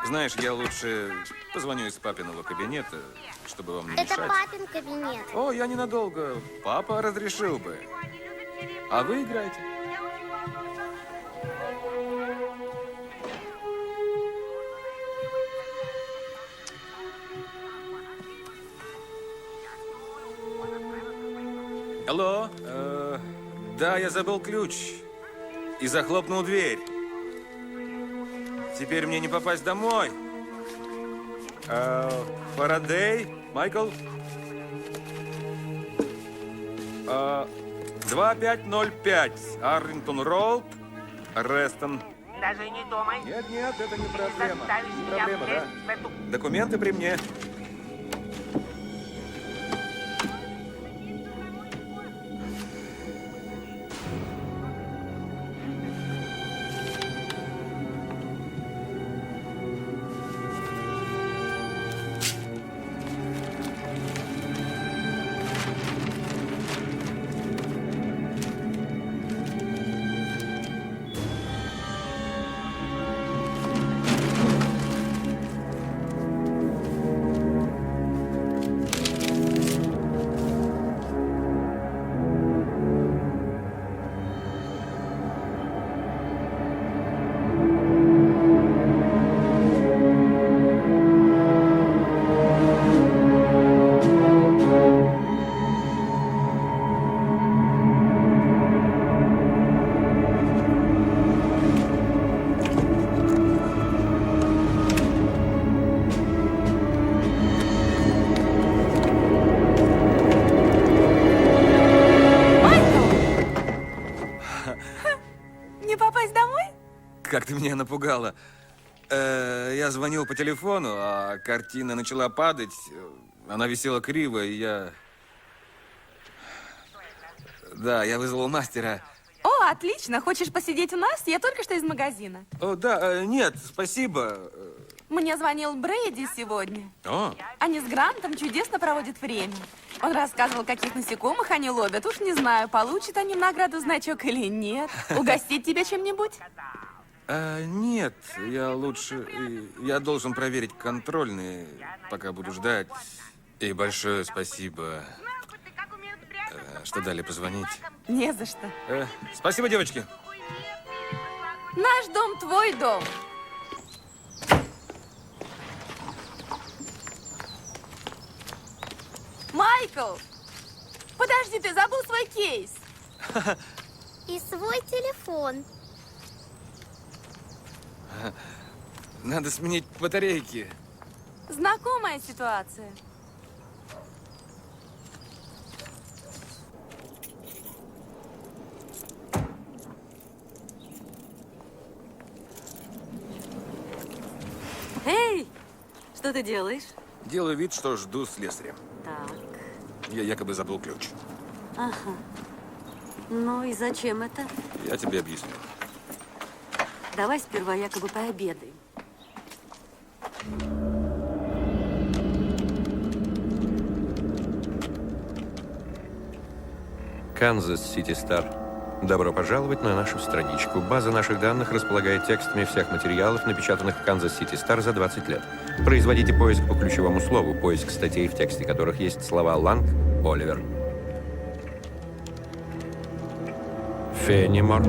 Знаешь, я лучше позвоню из папиного кабинета, чтобы вам не Это мешать. папин кабинет. О, я ненадолго. Папа разрешил бы. А вы играете? Алло? Да, я забыл ключ. И захлопнул дверь. Теперь мне не попасть домой. Фарадей? Майкл? 2505. Арлингтон Роуд. Рестон. Даже не думай. Нет, это не проблема. Заставишь Не меня проблема, да? влезть в эту... Документы при мне. Как ты меня напугала. Я звонил по телефону, а картина начала падать. Она висела криво, и я... Да, я вызвал мастера. О, отлично. Хочешь посидеть у нас? Я только что из магазина. О, да, нет, спасибо. Мне звонил Брейди сегодня. О, Они с Грантом чудесно проводят время. Он рассказывал, каких насекомых они ловят. Уж не знаю, получат они в награду значок или нет. Угостить тебя чем-нибудь? нет, я лучше... Я должен проверить контрольные, пока буду ждать. И большое спасибо, что дали позвонить. Не за что. Спасибо, девочки. Наш дом, твой дом. Майкл! Подожди, ты забыл свой кейс. И свой телефон. Надо сменить батарейки. Знакомая ситуация. Эй, что ты делаешь? Делаю вид, что жду слесаря. Так. Я якобы забыл ключ. Ага. Ну и зачем это? Я тебе объясню. Давай сперва якобы пообедаем. Канзас Сити Стар. Добро пожаловать на нашу страничку. База наших данных располагает текстами всех материалов, напечатанных в Канзас Сити Стар за 20 лет. Производите поиск по ключевому слову, поиск статей, в тексте которых есть слова Ланг, Оливер. Феннимор,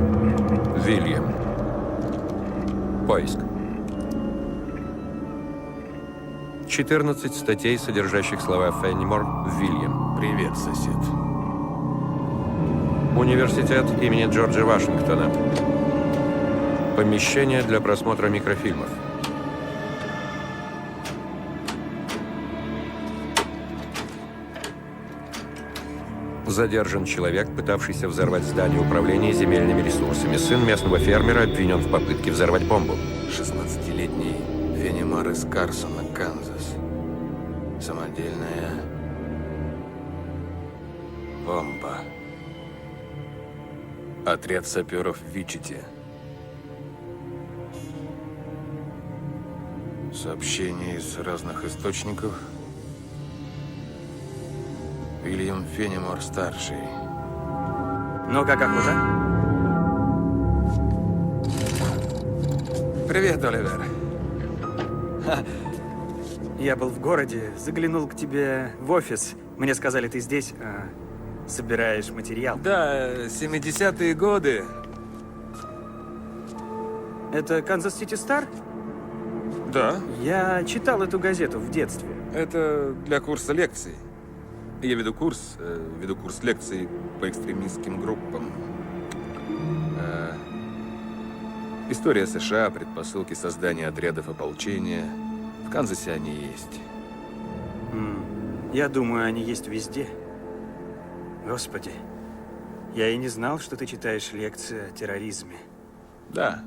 Вильям. Поиск. 14 статей, содержащих слова Феннимор, Вильям. Привет, сосед. Университет имени Джорджа Вашингтона. Помещение для просмотра микрофильмов. Задержан человек, пытавшийся взорвать здание управления земельными ресурсами. Сын местного фермера обвинен в попытке взорвать бомбу. 16-летний Фенимар из Карсона, Канзас. Самодельная бомба. Отряд саперов в Вичите. Сообщения из разных источников. Уильям Фенимор-старший. Ну, как охота? Привет, Оливер. Я был в городе, заглянул к тебе в офис. Мне сказали, ты здесь собираешь материал. Да, 70-е годы. Это Канзас Сити Стар? Да. Я читал эту газету в детстве. Это для курса лекций. Я веду курс лекций по экстремистским группам. История США, предпосылки создания отрядов ополчения. В Канзасе они есть. Я думаю, они есть везде. Господи, я и не знал, что ты читаешь лекции о терроризме. Да.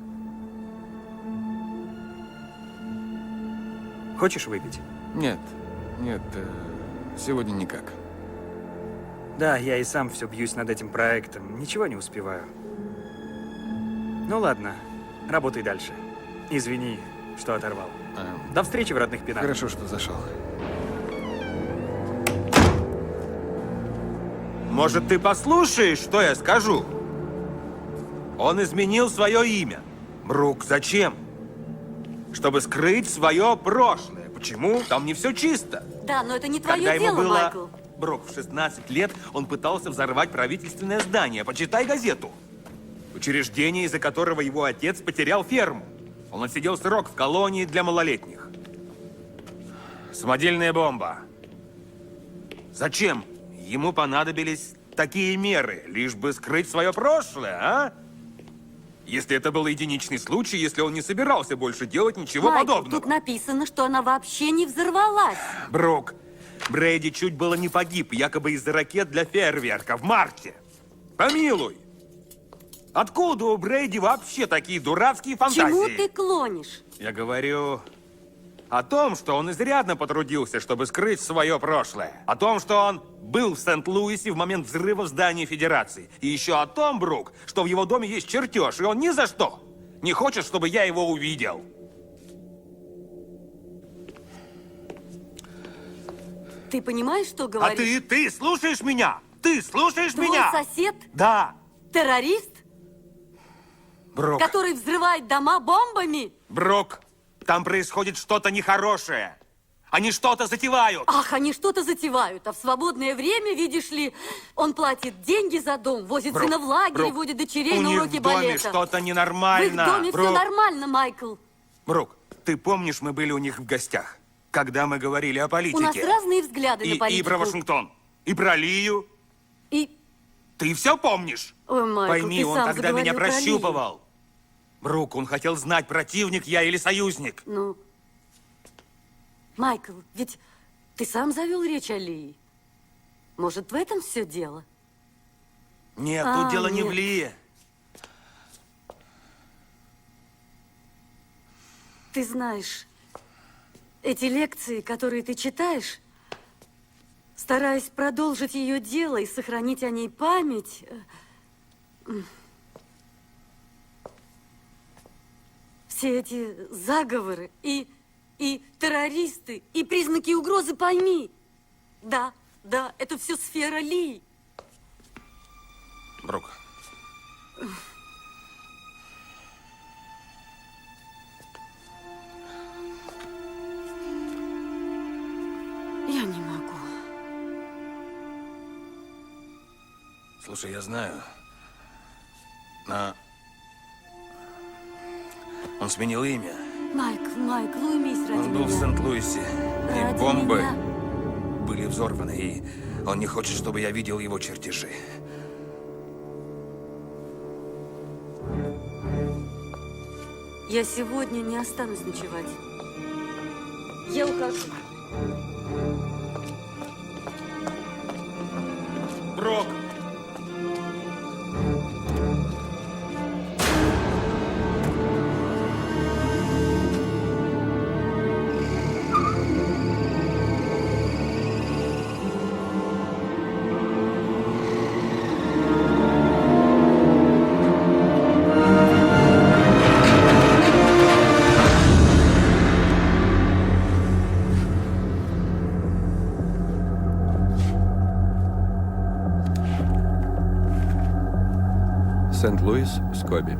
Хочешь выпить? Нет, сегодня никак. Да, я и сам все бьюсь над этим проектом. Ничего не успеваю. Ну ладно, работай дальше. Извини, что оторвал. До встречи в родных пенах. Хорошо, что зашел. Может, ты послушаешь, что я скажу? Он изменил свое имя. Брук, зачем? Чтобы скрыть свое прошлое. Почему? Там не все чисто. Да, но это не твое Когда дело, ему было... Майкл. Брук, в 16 лет он пытался взорвать правительственное здание. Почитай газету. Учреждение, из-за которого его отец потерял ферму. Он отсидел срок в колонии для малолетних. Самодельная бомба. Зачем ему понадобились такие меры, лишь бы скрыть свое прошлое, а? Если это был единичный случай, если он не собирался больше делать ничего Майкл, подобного. тут написано, что она вообще не взорвалась. Брук, Брейди чуть было не погиб, якобы из-за ракет для фейерверка в марте. Помилуй! Откуда у Брейди вообще такие дурацкие фантазии? Чему ты клонишь? Я говорю о том, что он изрядно потрудился, чтобы скрыть свое прошлое. О том, что он был в Сент-Луисе в момент взрыва в здании Федерации. И еще о том, Брук, что в его доме есть чертеж, и он ни за что не хочет, чтобы я его увидел. Ты понимаешь, что говоришь? А ты слушаешь меня? Ты слушаешь Твой меня? сосед? Да. Террорист? Брук. Который взрывает дома бомбами? Брук, там происходит что-то нехорошее. Они что-то затевают. Ах, они что-то затевают. А в свободное время, видишь ли, он платит деньги за дом, возит Брук, сына в лагерь и Брук, водит дочерей у на них уроки в доме балета. что-то В ненормально. их доме Брук. все нормально, Майкл. Брук, ты помнишь, мы были у них в гостях, когда мы говорили о политике? У нас разные взгляды на политику. И про Вашингтон, и про Лию. И... Ты все помнишь? Ой, Майкл, Пойми, ты он сам тогда меня заговорил про Лию. прощупывал. Брук, он хотел знать, противник я или союзник. Ну, Майкл, ведь ты сам завел речь о Лии. Может, в этом все дело? Нет, тут дело не в нет. Лие. Ты знаешь, эти лекции, которые ты читаешь, стараясь продолжить ее дело и сохранить о ней память, все эти заговоры и террористы, и признаки угрозы, пойми. Да, это все сфера Ли. Брук. Я не могу. Слушай, я знаю. Но... Он сменил имя. Майкл, уймись ради Он был в меня. Сент-Луисе. И Ради бомбы меня. были взорваны, и он не хочет, чтобы я видел его чертежи. Я сегодня не останусь ночевать. Я ухожу. Брок! Сент-Луис, Скоби.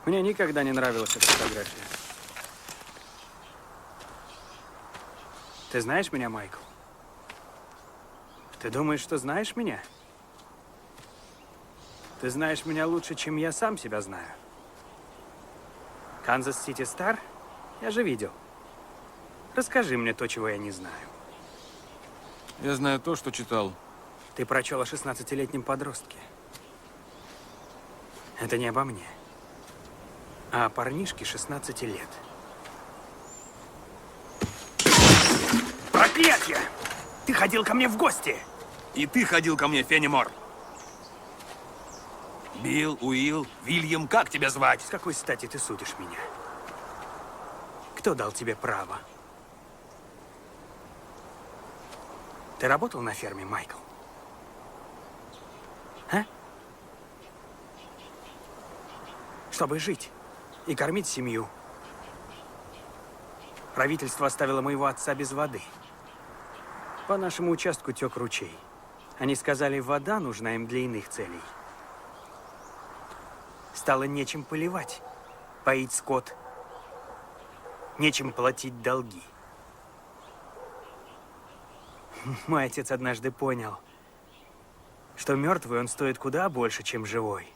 Мне никогда не нравилась эта фотография. Ты знаешь меня, Майкл? Ты думаешь, что знаешь меня? Ты знаешь меня лучше, чем я сам себя знаю. Канзас-Сити Стар? Я же видел. Расскажи мне то, чего я не знаю. Я знаю то, что читал. Ты прочел о 16-летнем подростке. Это не обо мне. А парнишке 16 лет. Проклятье! Ты ходил ко мне в гости! И ты ходил ко мне, Феннимор. Билл, Уилл, Вильям, как тебя звать? С какой стати ты судишь меня? Кто дал тебе право? Ты работал на ферме, Майкл? А? Чтобы жить и кормить семью. Правительство оставило моего отца без воды. По нашему участку тек ручей. Они сказали, вода нужна им для иных целей. Стало нечем поливать, поить скот, нечем платить долги. Мой отец однажды понял, что мертвый он стоит куда больше, чем живой.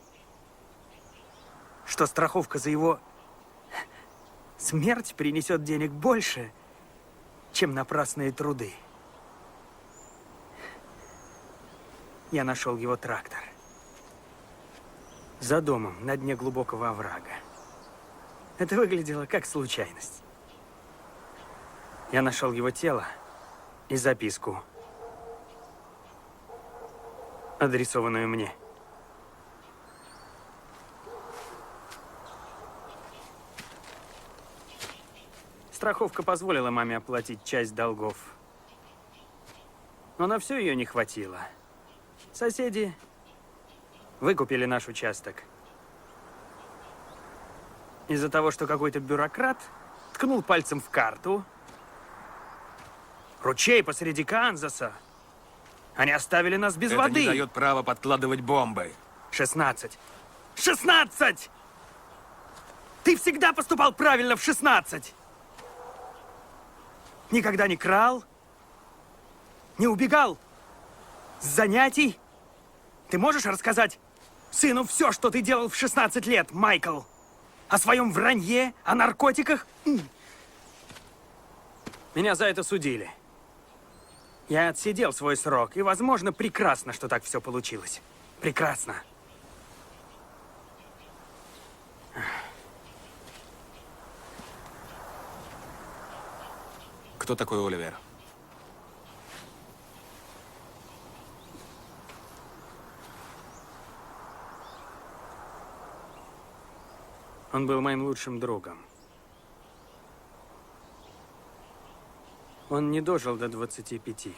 Что страховка за его смерть принесет денег больше, чем напрасные труды. Я нашел его трактор. За домом, на дне глубокого оврага. Это выглядело как случайность. Я нашел его тело и записку, адресованную мне. Страховка позволила маме оплатить часть долгов. Но на все ее не хватило. Соседи выкупили наш участок. Из-за того, что какой-то бюрократ ткнул пальцем в карту. Ручей посреди Канзаса. Они оставили нас без воды. Это не дает права подкладывать бомбы. 16. 16! Ты всегда поступал правильно в 16. Никогда не крал, не убегал с занятий. Ты можешь рассказать сыну все, что ты делал в 16 лет, Майкл? О своем вранье, о наркотиках? Меня за это судили. Я отсидел свой срок, и, возможно, прекрасно, что так все получилось. Прекрасно. Кто такой Оливер? Он был моим лучшим другом. Он не дожил до 25.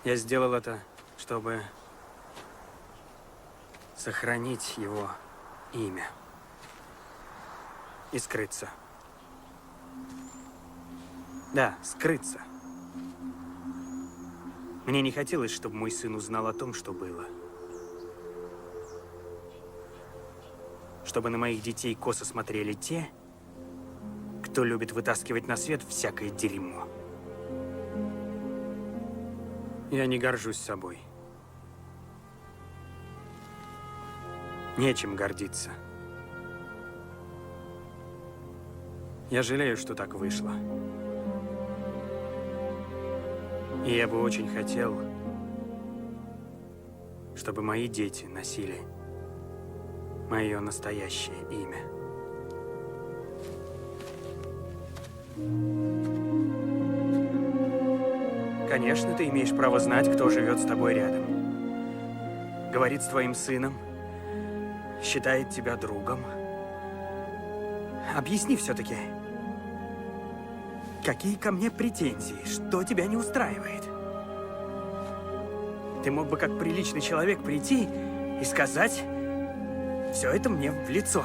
Я сделал это, чтобы сохранить его имя. и скрыться. Да, скрыться. Мне не хотелось, чтобы мой сын узнал о том, что было. Чтобы на моих детей косо смотрели те, кто любит вытаскивать на свет всякое дерьмо. Я не горжусь собой. Нечем гордиться. Я жалею, что так вышло. И я бы очень хотел, чтобы мои дети носили мое настоящее имя. Конечно, ты имеешь право знать, кто живет с тобой рядом. Говорит с твоим сыном, считает тебя другом. Объясни все-таки, какие ко мне претензии, что тебя не устраивает? Ты мог бы как приличный человек прийти и сказать все это мне в лицо.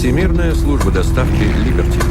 Всемирная служба доставки «Либерти».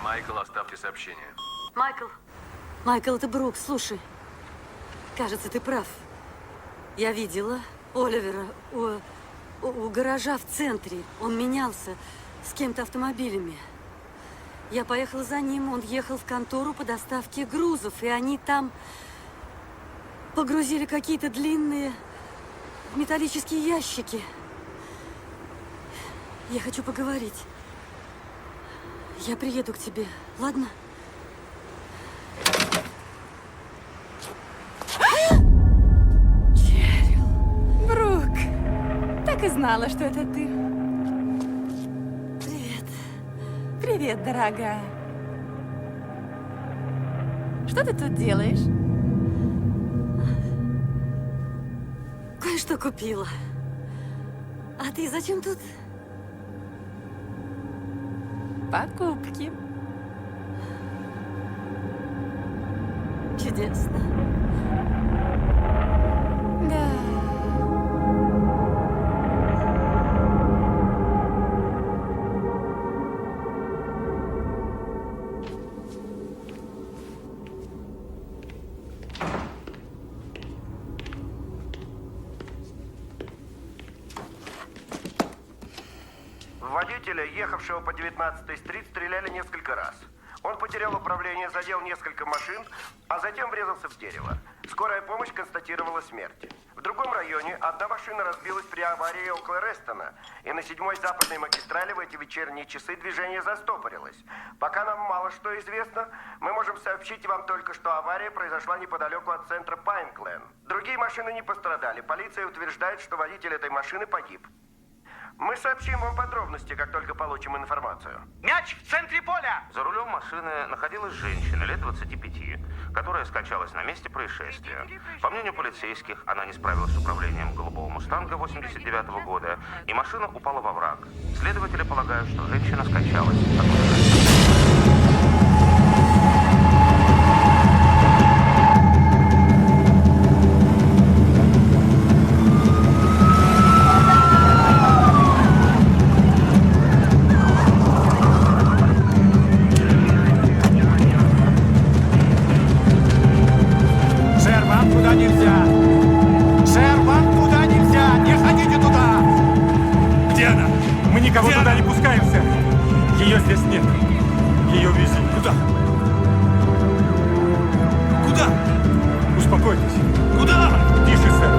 Майкл, оставьте сообщение. Майкл, это Брук, слушай. Кажется, ты прав. Я видела Оливера у гаража в центре. Он менялся с кем-то автомобилями. Я поехала за ним, он ехал в контору по доставке грузов, и они там погрузили какие-то длинные металлические ящики. Я хочу поговорить. Я приеду к тебе, ладно? Брук, так и знала, что это ты. Привет. Привет, дорогая. Что ты тут делаешь? Кое-что купила. А ты зачем тут? Покупки. Чудесно. Да. Водителя, ехавшего по 19-й стрит, стреляли несколько раз. Он потерял управление, задел несколько машин, а затем врезался в дерево. Скорая помощь констатировала смерть. В другом районе одна машина разбилась при аварии около Рестона, и на 7-й западной магистрали в эти вечерние часы движение застопорилось. Пока нам мало что известно, мы можем сообщить вам только, что авария произошла неподалеку от центра Пайнклен. Другие машины не пострадали. Полиция утверждает, что водитель этой машины погиб. Мы сообщим вам подробности, как только получим информацию. Мяч в центре поля! За рулем машины находилась женщина лет 25, которая скончалась на месте происшествия. По мнению полицейских, она не справилась с управлением голубого мустанга 89-го года, и машина упала во враг. Следователи полагают, что женщина скончалась от удара. Никого туда не пускаемся. Ее здесь нет. Ее вези. Куда? Куда? Успокойтесь. Куда? Тише, сэр.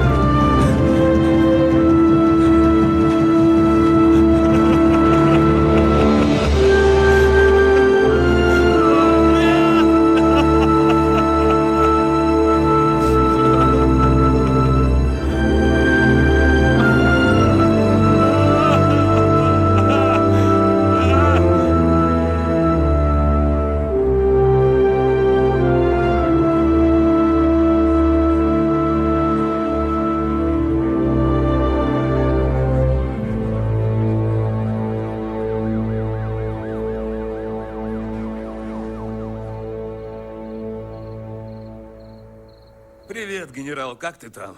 Привет, генерал, как ты там?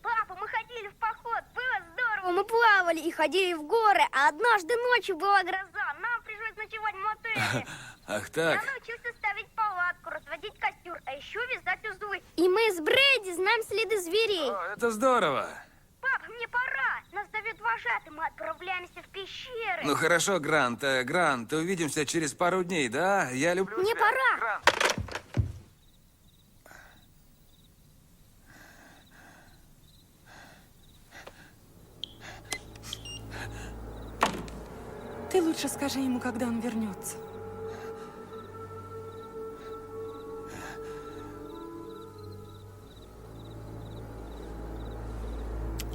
Папа, мы ходили в поход, было здорово. Мы плавали и ходили в горы, а однажды ночью была гроза. Нам пришлось ночевать в мотеле. Ах так. Я научился ставить палатку, разводить костер, а еще вязать узлы. И мы с Брэди знаем следы зверей. О, это здорово. Папа, мне пора. Нас зовет вожатый, мы отправляемся в пещеры. Ну хорошо, Грант. Грант, увидимся через пару дней, да? Я люблю Мне тебя. пора. Грант. Ты лучше скажи ему, когда он вернется.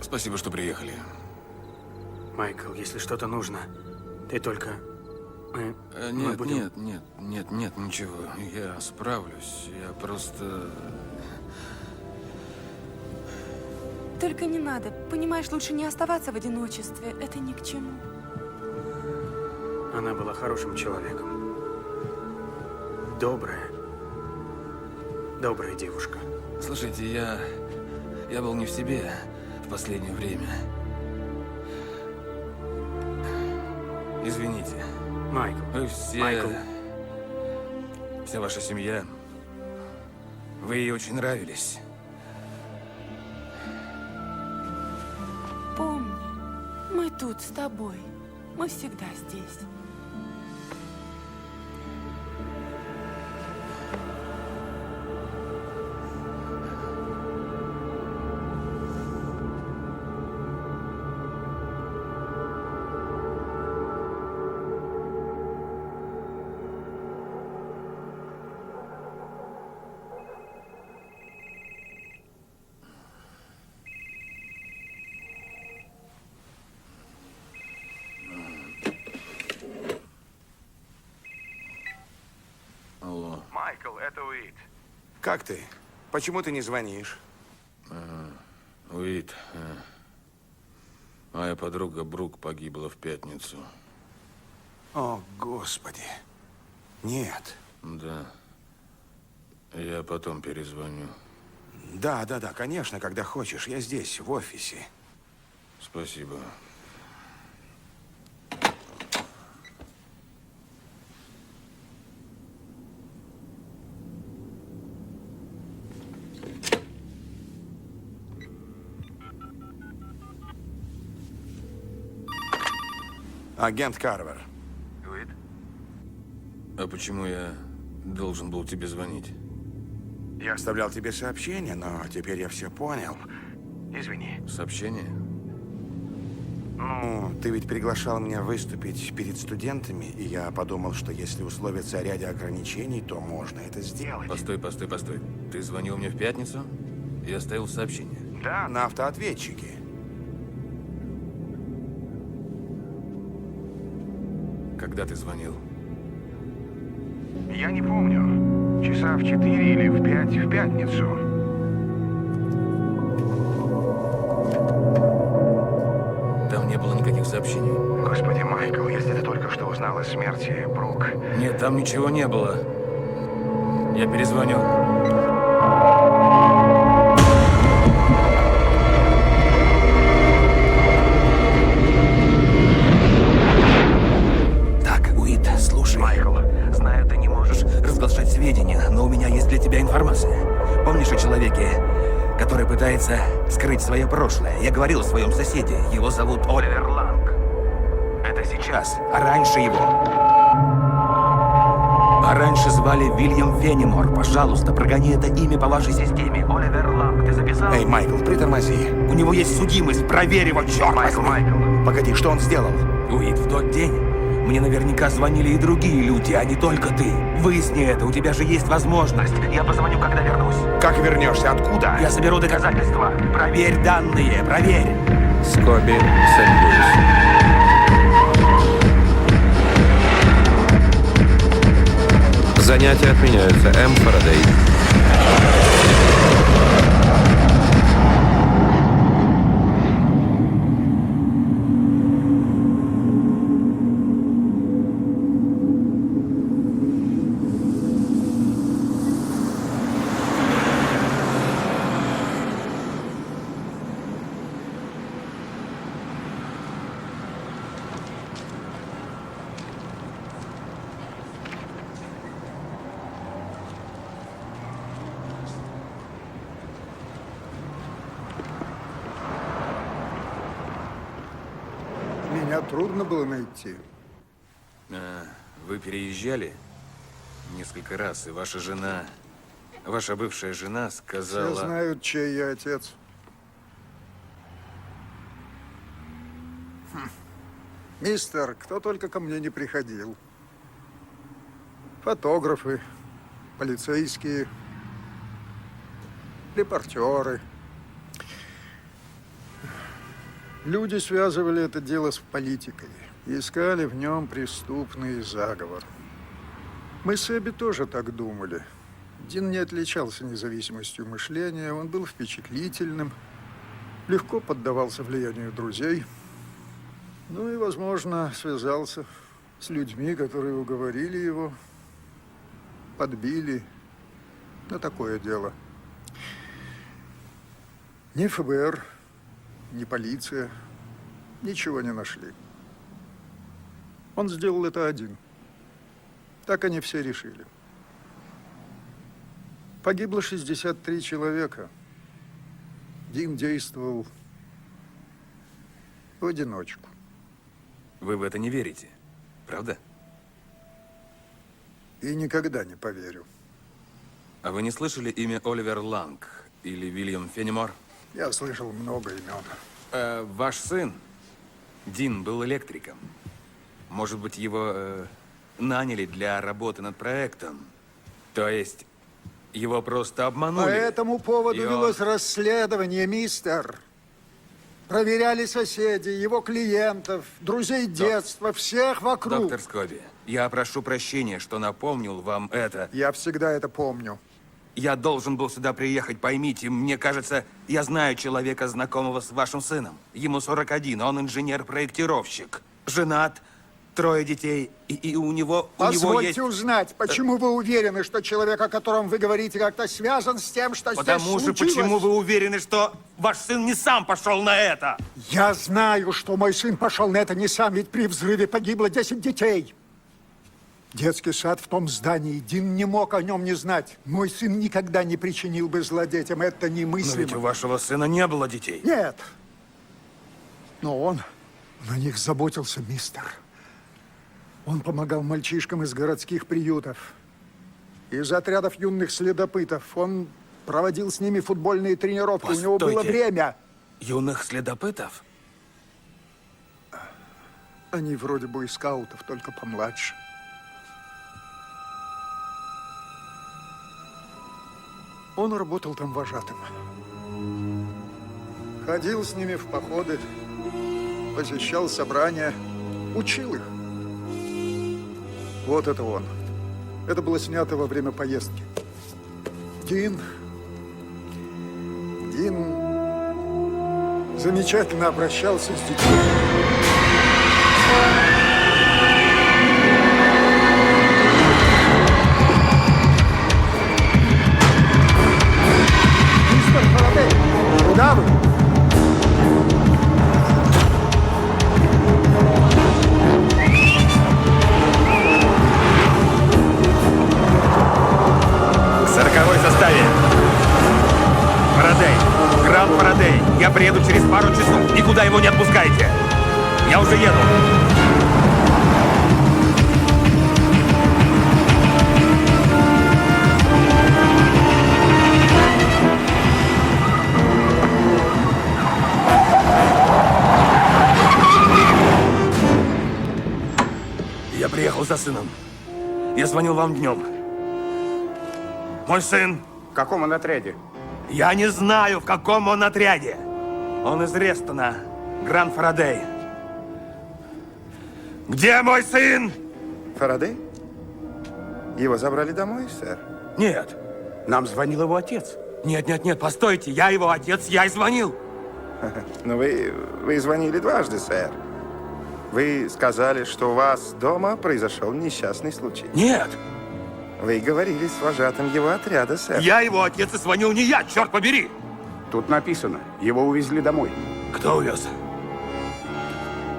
Спасибо, что приехали. Майкл, если что-то нужно, ты только... Мы Нет, будем... нет, ничего. Я справлюсь. Я просто... Только не надо. Понимаешь, лучше не оставаться в одиночестве. Это ни к чему. Она была хорошим человеком. Добрая девушка. Слушайте, я был не в себе в последнее время. Извините. Майкл. Вы все... Майкл. Вся ваша семья, вы ей очень нравились. Помни, мы тут с тобой. Мы всегда здесь. Алло. Майкл, это Уит. Как ты? Почему ты не звонишь? Уит, моя подруга Брук погибла в пятницу. О, Господи. Нет. Да. Я потом перезвоню. Да, конечно, когда хочешь. Я здесь, в офисе. Спасибо. Агент Карвер. Уит? А почему я должен был тебе звонить? Я оставлял тебе сообщение, но теперь я все понял. Извини. Сообщение? Ну, ты ведь приглашал меня выступить перед студентами, и я подумал, что если условиться о ряде ограничений, то можно это сделать. Постой. Ты звонил мне в пятницу и оставил сообщение? Да, на автоответчике. Когда ты звонил? Я не помню. Часа в 4 или в 5 в пятницу. Там не было никаких сообщений. Господи, Майкл, если ты только что узнал о смерти Брук. Нет, там ничего не было. Я перезвоню. Так, Уит, слушай. Майкл, знаю, ты не можешь Разглашать сведения, но у меня есть для тебя информация. Помнишь о человеке, который пытается скрыть свое прошлое? Я говорил о своем соседе. Его зовут Оливер Ланг. Это сейчас. А раньше его... А раньше звали Вильям Феннимор. Пожалуйста, прогони это имя по вашей системе. Оливер Ланг, ты записал? Эй, Майкл, притормози. У него есть судимость. Проверь его, черт возьми. Майкл. Погоди, что он сделал? Уит, в тот день мне наверняка звонили и другие люди, а не только ты. Выясни это, у тебя же есть возможность. Я позвоню, когда вернусь. Как вернешься? Откуда? Я соберу доказательства. Проверь данные, проверь. Скоби, Сент-Луис. Занятия отменяются. М. Фарадей. Меня трудно было найти. Вы переезжали несколько раз, и ваша жена, ваша бывшая жена сказала... Все знают, чей я отец. Мистер, кто только ко мне не приходил. Фотографы, полицейские, репортеры. Люди связывали это дело с политикой и искали в нем преступный заговор. Мы с Эбби тоже так думали. Дин не отличался независимостью мышления, он был впечатлительным, легко поддавался влиянию друзей, ну и, возможно, связался с людьми, которые уговорили его, подбили на такое дело. Ни ФБР, ни полиция ничего не нашли. Он сделал это один. Так они все решили. Погибло 63 человека. Дин действовал в одиночку. Вы в это не верите, правда? И никогда не поверю. А вы не слышали имя Оливер Ланг или Вильям Фенемор? Я слышал много имен. Ваш сын, Дин, был электриком. Может быть, его наняли для работы над проектом. То есть, его просто обманули. По этому поводу И он- велось расследование, мистер. Проверяли соседей, его клиентов, друзей детства, всех вокруг. Доктор Скоби, я прошу прощения, что напомнил вам это. Я всегда это помню. Я должен был сюда приехать, поймите. Мне кажется, я знаю человека, знакомого с вашим сыном. Ему 41, он инженер-проектировщик. Женат, 3 детей, и у него Позвольте есть... узнать, почему вы уверены, что человек, о котором вы говорите, как-то связан с тем, что Потому здесь же, случилось? почему вы уверены, что ваш сын не сам пошел на это? Я знаю, что мой сын пошел на это не сам, ведь при взрыве погибло 10 детей. Детский сад в том здании, Дин не мог о нем не знать. Мой сын никогда не причинил бы зла детям, это Но немыслимо. ведь у вашего сына не было детей. Нет. Но он на них заботился, мистер. Он помогал мальчишкам из городских приютов, из отрядов юных следопытов. Он проводил с ними футбольные тренировки. У него было Постойте. время. Юных следопытов? Они вроде бы скаутов, только помладше. Он работал там вожатым. Ходил с ними в походы, посещал собрания, учил их. Вот это он. Это было снято во время поездки. Дин замечательно обращался с детьми. Мистер Фарадей, куда вы? К 40-й составе. Фарадей, Гранд Фарадей, я приеду через пару часов. Никуда его не отпускайте. Я уже еду. Я приехал за сыном. Я звонил вам днем. Мой сын. В каком он отряде? Я не знаю, в каком он отряде. Он из Рестона. Гранд Фарадей. Где мой сын? Фарадей? Его забрали домой, сэр? Нет. Нам звонил его отец. Нет, постойте. Я его отец, я и звонил. Но вы звонили дважды, сэр. Вы сказали, что у вас дома произошел несчастный случай. Нет. Вы говорили с вожатым его отряда, сэр. Я его отец и звонил не я, черт побери. Тут написано, его увезли домой. Кто увез?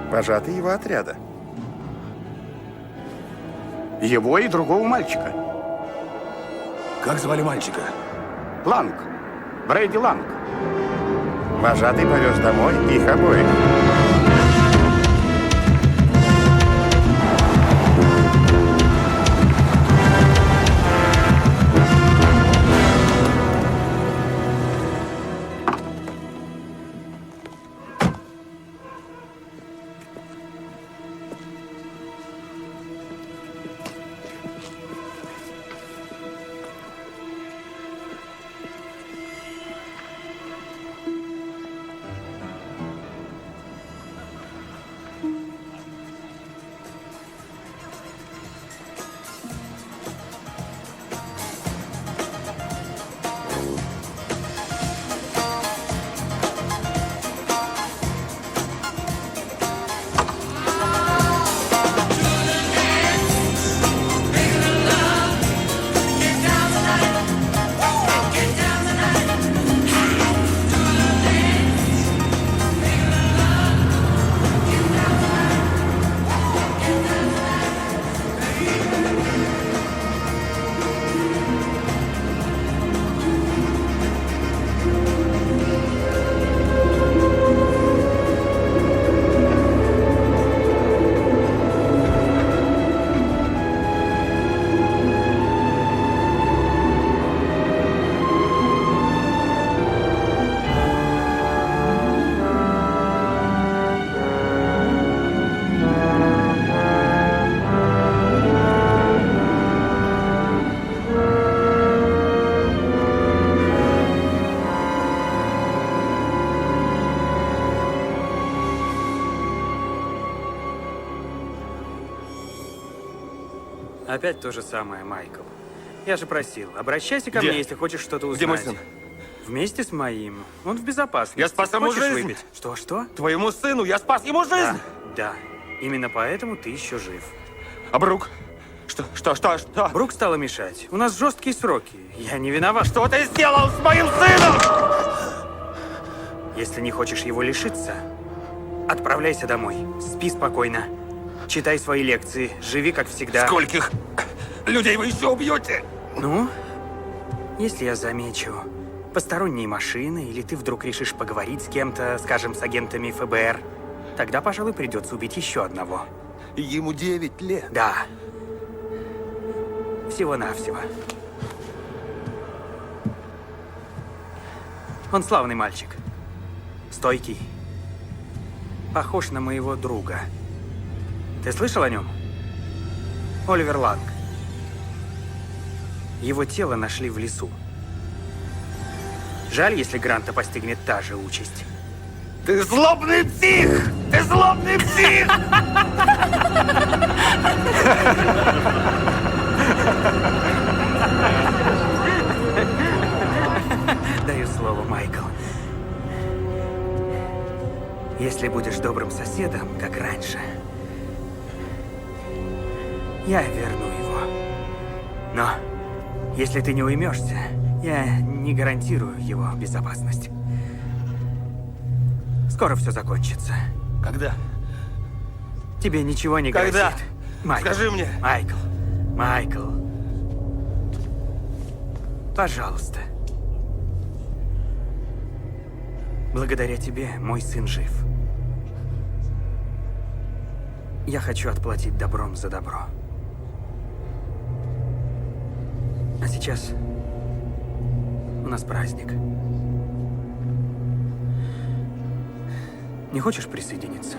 Вожатый его отряда. Его и другого мальчика. Как звали мальчика? Ланг. Брейди Ланг. Вожатый повез домой их обоих. Опять то же самое, Майкл. Я же просил, обращайся ко Где? мне, если хочешь что-то узнать. Где мой сын? Вместе с моим. Он в безопасности. Я спас ему Хочешь жизнь. выпить? Что? Твоему сыну я спас ему жизнь! Да. Именно поэтому ты еще жив. А Брук? Что? Брук стала мешать. У нас жесткие сроки. Я не виноват. Что ты сделал с моим сыном? Если не хочешь его лишиться, отправляйся домой. Спи спокойно. Читай свои лекции. Живи как всегда. Скольких людей вы еще убьете? Ну, если я замечу посторонние машины, или ты вдруг решишь поговорить с кем-то, скажем, с агентами ФБР, тогда, пожалуй, придется убить еще одного. Ему 9 лет. Да. Всего-навсего. Он славный мальчик. Стойкий. Похож на моего друга. Ты слышал о нем? Оливер Ланг. Его тело нашли в лесу. Жаль, если Гранта постигнет та же участь. Ты злобный псих! Ты злобный псих! Даю слово, Майкл. Если будешь добрым соседом, как раньше, я верну его. Но если ты не уймешься, я не гарантирую его безопасность. Скоро все закончится. Когда? Тебе ничего не Когда? грозит. Майкл. Скажи мне. Майкл. Пожалуйста. Благодаря тебе мой сын жив. Я хочу отплатить добром за добро. А сейчас у нас праздник. Не хочешь присоединиться?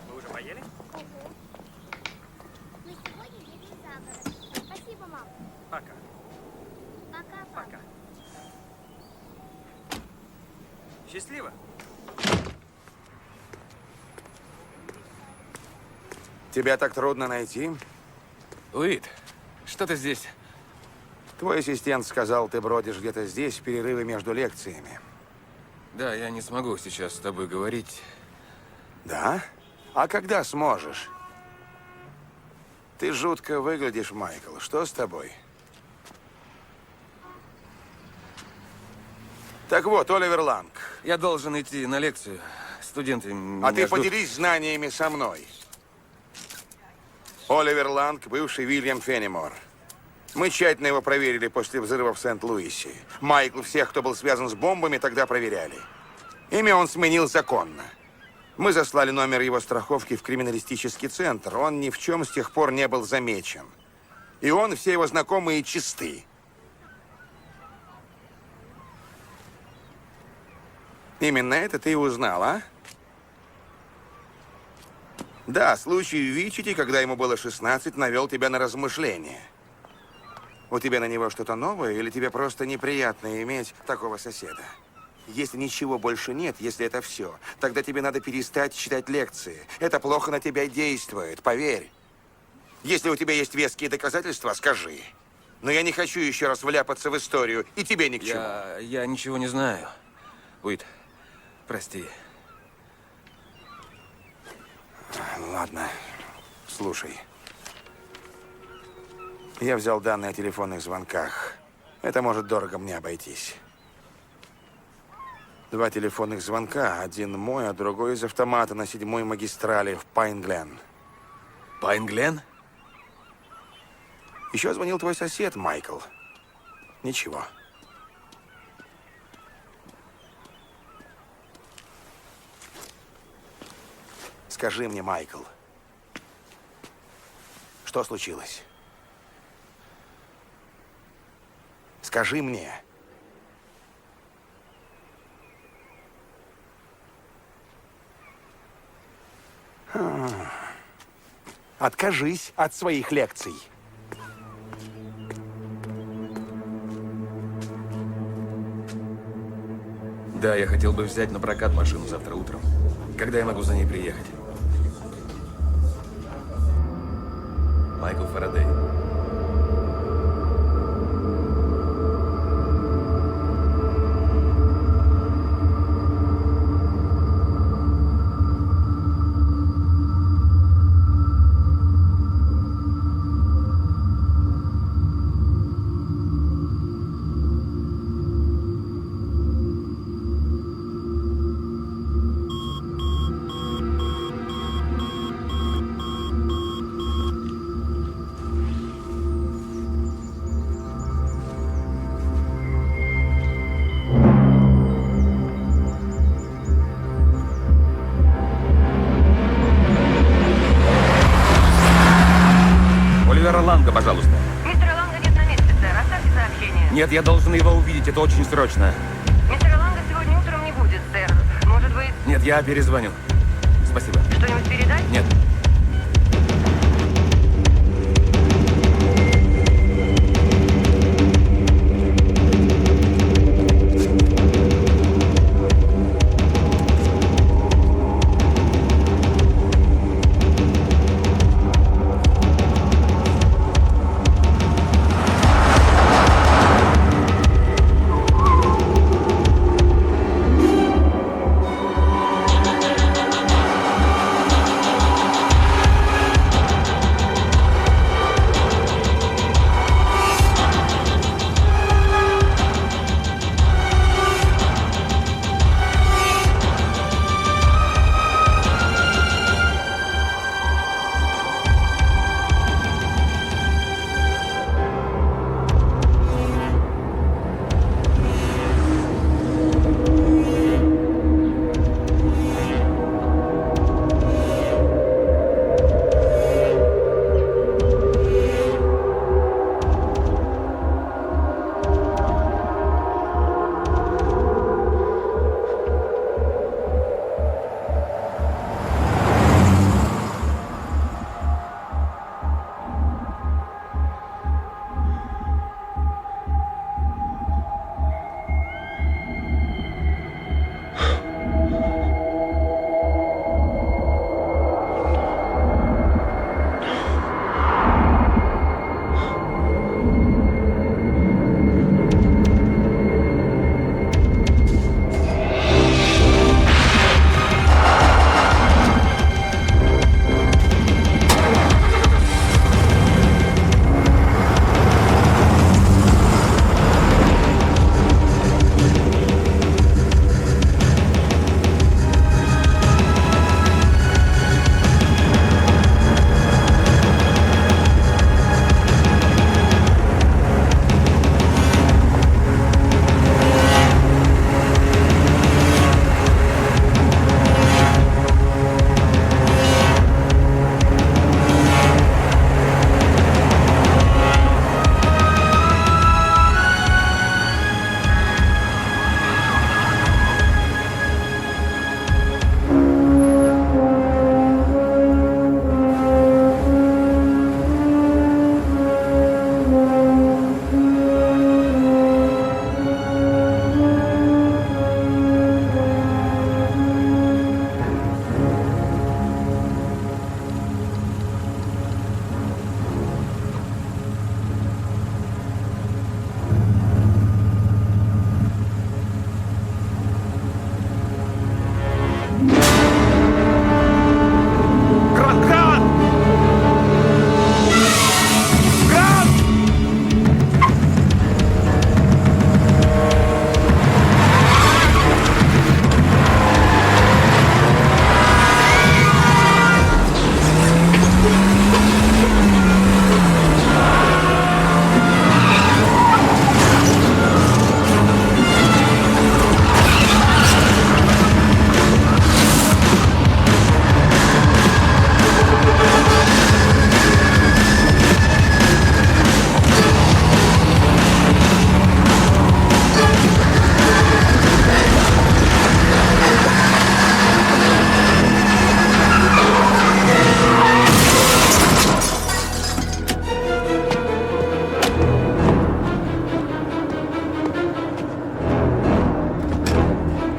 Вы уже поели? Мы сегодня едем за город. Спасибо, мам. Пока. Пока, пап. Пока. Счастливо. Тебя так трудно найти? Уит, что ты здесь? Твой ассистент сказал, ты бродишь где-то здесь в перерыве между лекциями. Да, я не смогу сейчас с тобой говорить. Да? А когда сможешь? Ты жутко выглядишь, Майкл. Что с тобой? Так вот, Оливер Ланг. Я должен идти на лекцию. Студенты меня А ты ждут. поделись знаниями со мной. Оливер Ланг, бывший Уильям Феннимор. Мы тщательно его проверили после взрыва в Сент-Луисе. Майкл всех, кто был связан с бомбами, тогда проверяли. Имя он сменил законно. Мы заслали номер его страховки в криминалистический центр. Он ни в чем с тех пор не был замечен. И он, и все его знакомые чисты. Именно это ты и узнал, а? Да, случай в Вичити, когда ему было 16, навел тебя на размышления. У тебя на него что-то новое, или тебе просто неприятно иметь такого соседа? Если ничего больше нет, если это все, тогда тебе надо перестать читать лекции. Это плохо на тебя действует, поверь. Если у тебя есть веские доказательства, скажи. Но я не хочу еще раз вляпаться в историю, и тебе ни к чему. Я ничего не знаю. Уит, прости. Ладно, слушай. Я взял данные о телефонных звонках. Это может дорого мне обойтись. 2 телефонных звонка. Один мой, а другой из автомата на 7-й магистрали в Пайн-Глен. Пайн-Глен? Еще звонил твой сосед, Майкл. Ничего. Скажи мне, Майкл, что случилось? Скажи мне. Откажись от своих лекций. Да, я хотел бы взять на прокат машину завтра утром. Когда я могу за ней приехать? Майкл Фарадей. Ланга, пожалуйста. Мистера Ланга нет на месте, сэр. Оставьте сообщение. Нет, я должен его увидеть, это очень срочно. Мистера Ланга сегодня утром не будет, сэр. Может быть... Нет, я перезвоню. Спасибо. Что-нибудь передать? Нет.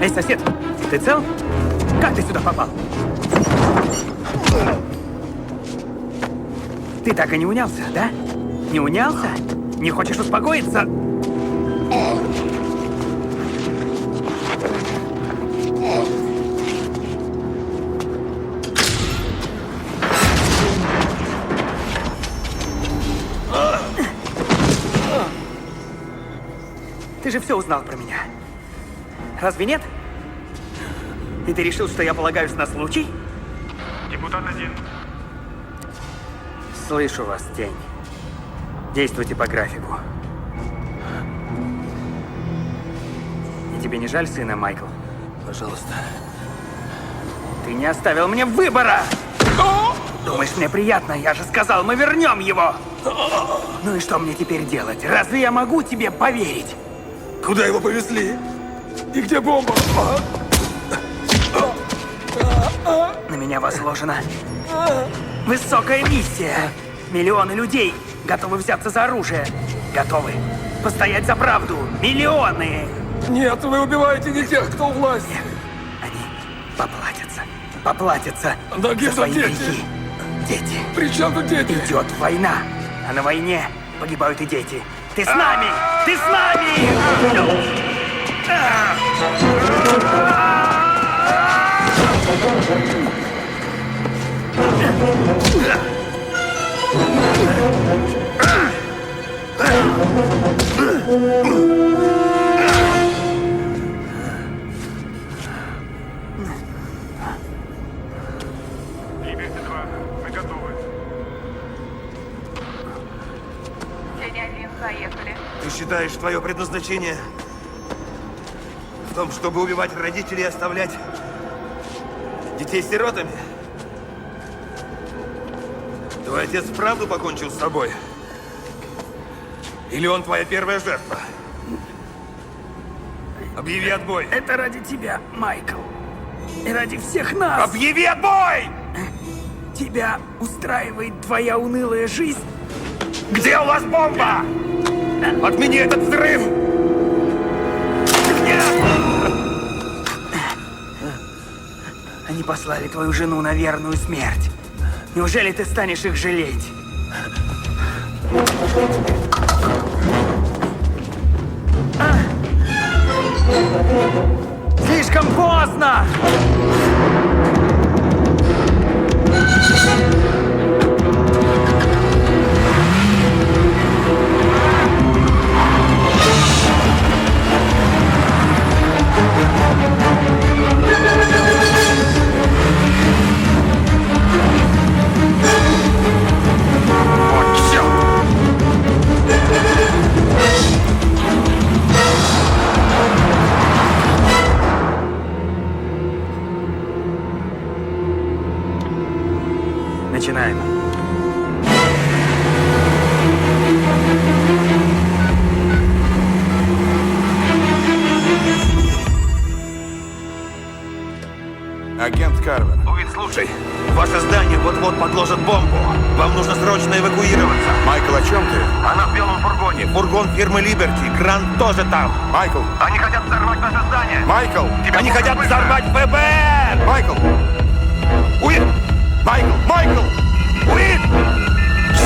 Эй, сосед, ты цел? Как ты сюда попал? Ты так и не унялся, да? Не унялся? Не хочешь успокоиться? Ты же все узнал про меня. Разве нет? И ты решил, что я полагаюсь на случай? Депутат 1. Слышу вас, Тень. Действуйте по графику. И тебе не жаль сына, Майкл? Пожалуйста. Ты не оставил мне выбора! Думаешь, мне приятно? Я же сказал, мы вернем его! Ну и что мне теперь делать? Разве я могу тебе поверить? Куда его повезли? И где бомба? На меня возложена высокая миссия. Миллионы людей готовы взяться за оружие. Готовы постоять за правду. Миллионы! Нет, вы убиваете не тех, кто у власти. Нет, они поплатятся. Поплатятся Да за свои дети. грехи. Дети. При чем тут дети? Идет война. А на войне погибают и дети. Ты с нами! Ты с нами! Либерти 2, мы готовы. Тень 1, заехали. Ты считаешь, твое предназначение в том, чтобы убивать родителей и оставлять детей сиротами? Твой отец вправду покончил с собой? Или он твоя первая жертва? Объяви отбой! Это ради тебя, Майкл. И ради всех нас. Объяви отбой! Тебя устраивает твоя унылая жизнь? Где у вас бомба? Отмени этот взрыв! Они послали твою жену на верную смерть. Неужели ты станешь их жалеть? Слишком поздно! Начинаем. Агент Карвер. Уит, слушай, ваше здание вот-вот подложат бомбу. Вам нужно срочно эвакуироваться. Майкл, о чем ты? Она в белом фургоне. Фургон фирмы Либерти. Грант тоже там. Майкл! Они хотят взорвать наше здание. Майкл! Они хотят взорвать ФБР! Майкл! Уит! Майкл! Майкл! Уит!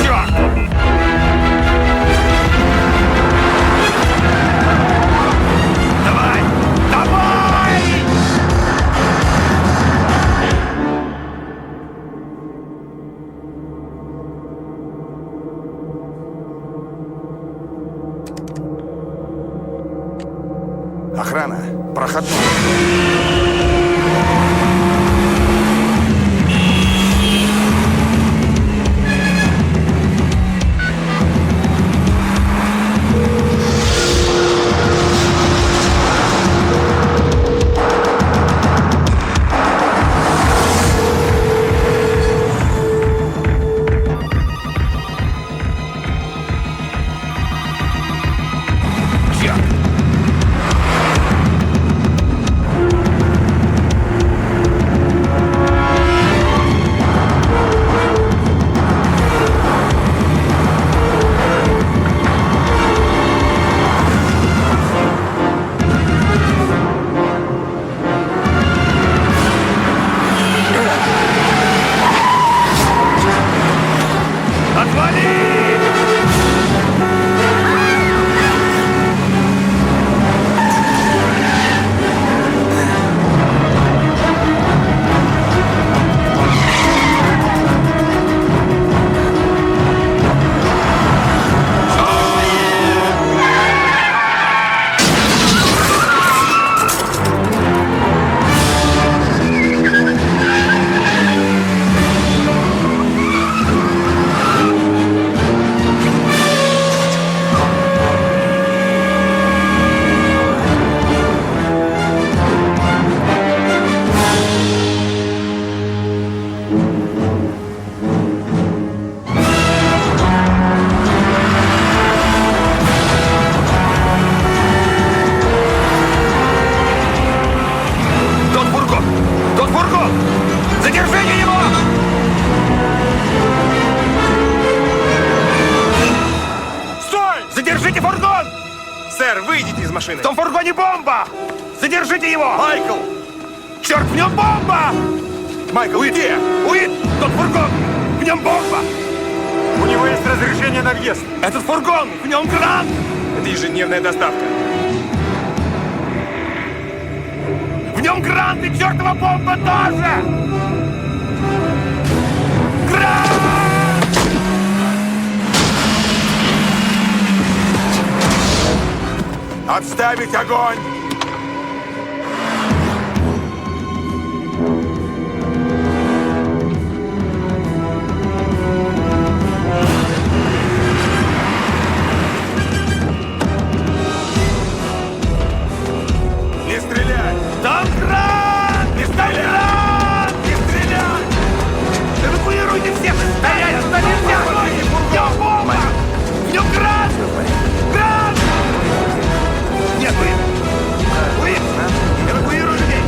Черт! Давай! Давай! Охрана! Проходной! выйдите из машины. В том фургоне бомба! Задержите его! Майкл! Черт, в нем бомба! Майкл, где? Уит! Тот фургон! В нем бомба! У него есть разрешение на въезд. Этот фургон! В нем грант! Это ежедневная доставка. В нем грант и чертова бомба тоже! Грант! Отставить огонь! Не стрелять! Там грант! Не стрелять! Не стрелять! Эвакуируйте всех! Стоять! Остановите! В нем бомба! В нем грант! Грант! Нет, Уит! Эвакуируй людей!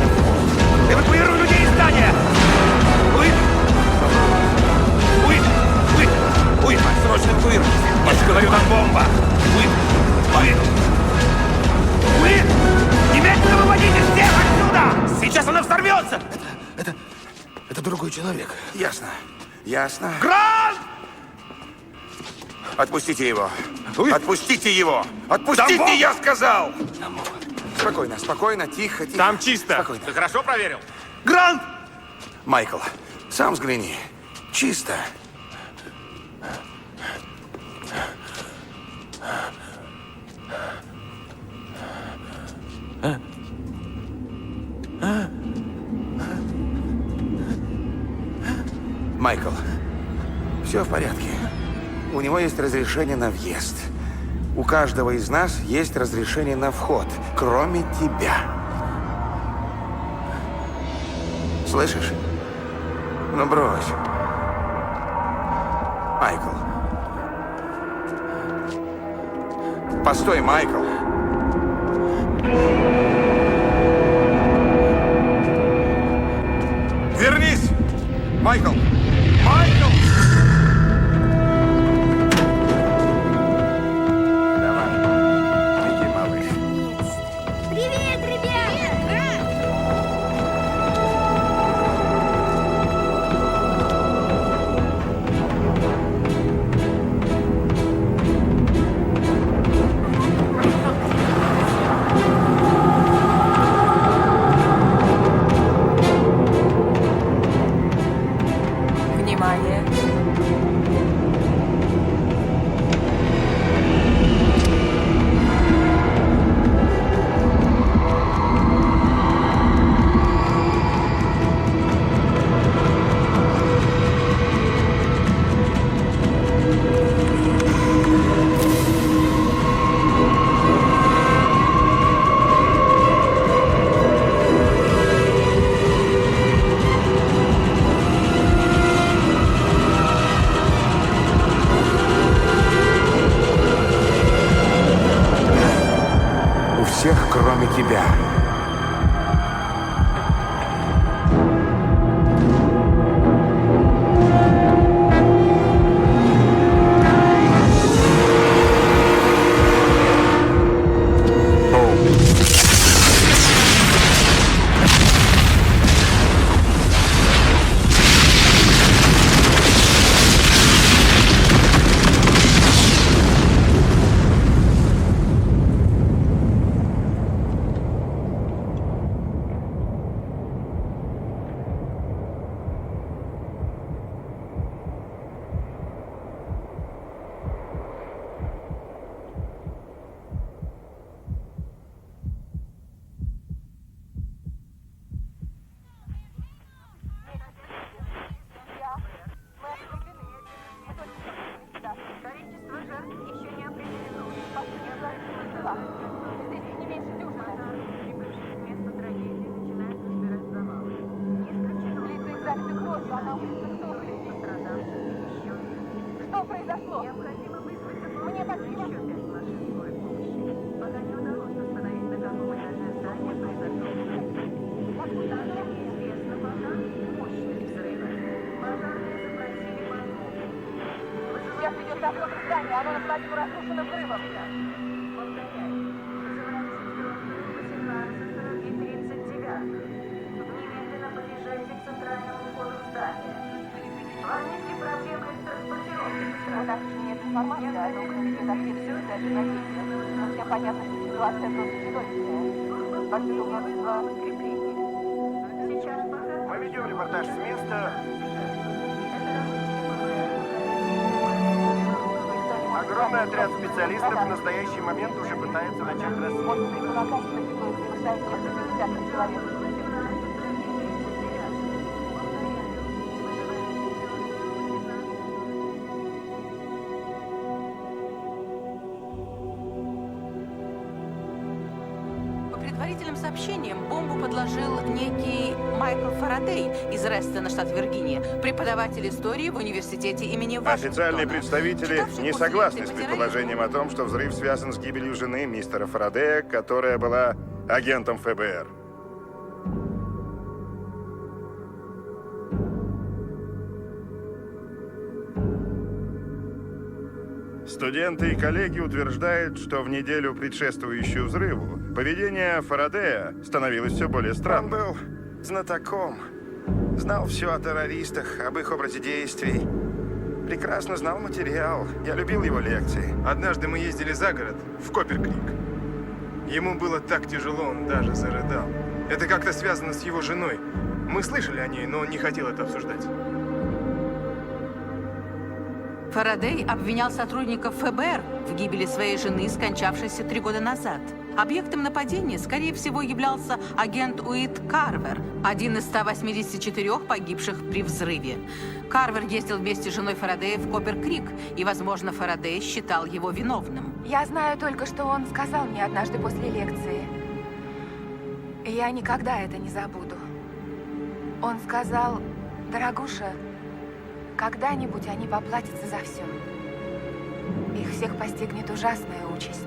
Эвакуируй людей из здания! Уит! Срочно эвакуируйтесь! Я же говорю, там бомба! Уит! Немедленно выводите всех отсюда! Сейчас она взорвется! Это другой человек. Ясно. Ясно. Грант! Отпустите его. Отпустите его. Отпустите, я сказал! Спокойно, спокойно, тихо, тихо. Там чисто. Спокойно. Ты хорошо проверил? Грант! Майкл, сам взгляни. Чисто. Майкл, все в порядке. У него есть разрешение на въезд. У каждого из нас есть разрешение на вход, кроме тебя. Слышишь? Ну, брось. Майкл. Постой, Майкл. Вернись! Майкл! Майкл! Давай. Иди, малыш. Привет, ребят! Внимание! У всех, кроме тебя. Количество жертв еще не определено. Здесь не меньше дюжины. Прибывшие к месту трагедии начинают разбирать завалы. Не исключено. Лица их залиты кровью, а на улицах сухли. Пострадавших еще нет. Что произошло? Необходимо вызвать мне еще 5 машин скорой помощи. Пока не удалось установить, на каком этаже здания произошел взрыв. Также неизвестно пока мощность взрыва. Пожарные запросили подмогу. Сейчас ведется осмотр здания, оно наполовину разрушено взрывом. Повторяю, центру Филадельфия. Повсюду множество подкреплений. Мы ведем репортаж с места. Огромный отряд специалистов в настоящий момент уже пытается начать расследование. По предварительным сообщениям, бомбу подложил некий Майкл Фарадей из Рестона, штат Виргиния, преподаватель истории в университете имени Вашингтона. Официальные представители не согласны с предположением о том, что взрыв связан с гибелью жены мистера Фарадея, которая была агентом ФБР. Студенты и коллеги утверждают, что в неделю, предшествующую взрыву, поведение Фарадея становилось все более странным. Он был знатоком. Знал все о террористах, об их образе действий. Прекрасно знал материал. Я любил его лекции. Однажды мы ездили за город, в Коппер-Крик. Ему было так тяжело, он даже зарыдал. Это как-то связано с его женой. Мы слышали о ней, но он не хотел это обсуждать. Фарадей обвинял сотрудников ФБР в гибели своей жены, скончавшейся 3 года назад. Объектом нападения, скорее всего, являлся агент Уит Карвер, один из 184 погибших при взрыве. Карвер ездил вместе с женой Фарадея в Коппер-Крик, и, возможно, Фарадей считал его виновным. Я знаю только, что он сказал мне однажды после лекции. И я никогда это не забуду. Он сказал: дорогуша, когда-нибудь они поплатятся за все. Их всех постигнет ужасная участь.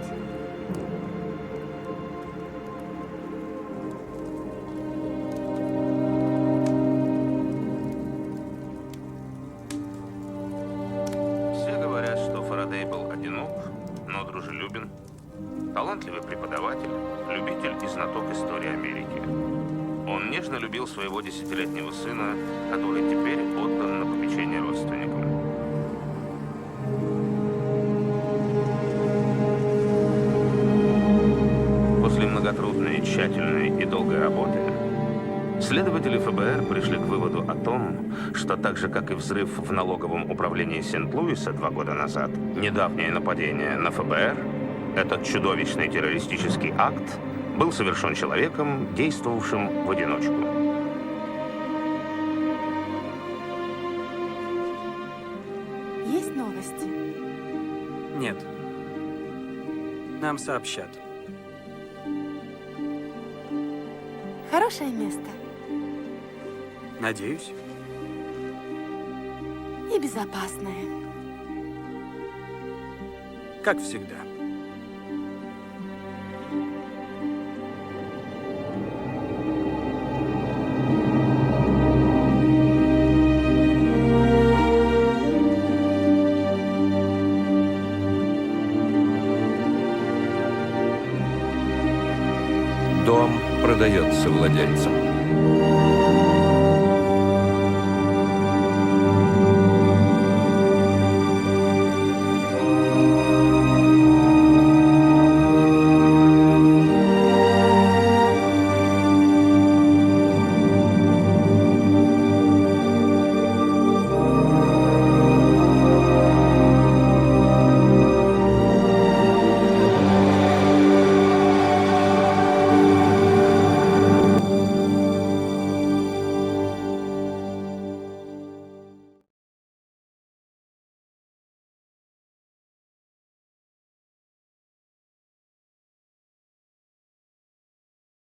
Все говорят, что Фарадей был одинок, но дружелюбен, талантливый преподаватель, любитель и знаток истории Америки. Он нежно любил своего 10-летнего сына, который теперь отдан на попечение родственникам. После многотрудной, тщательной и долгой работы следователи ФБР пришли к выводу о том, что так же, как и взрыв в налоговом управлении Сент-Луиса 2 года назад, недавнее нападение на ФБР, этот чудовищный террористический акт, был совершен человеком, действовавшим в одиночку. Есть новости? Нет. Нам сообщат. Хорошее место. Надеюсь. И безопасное. Как всегда. Дом продается владельцам.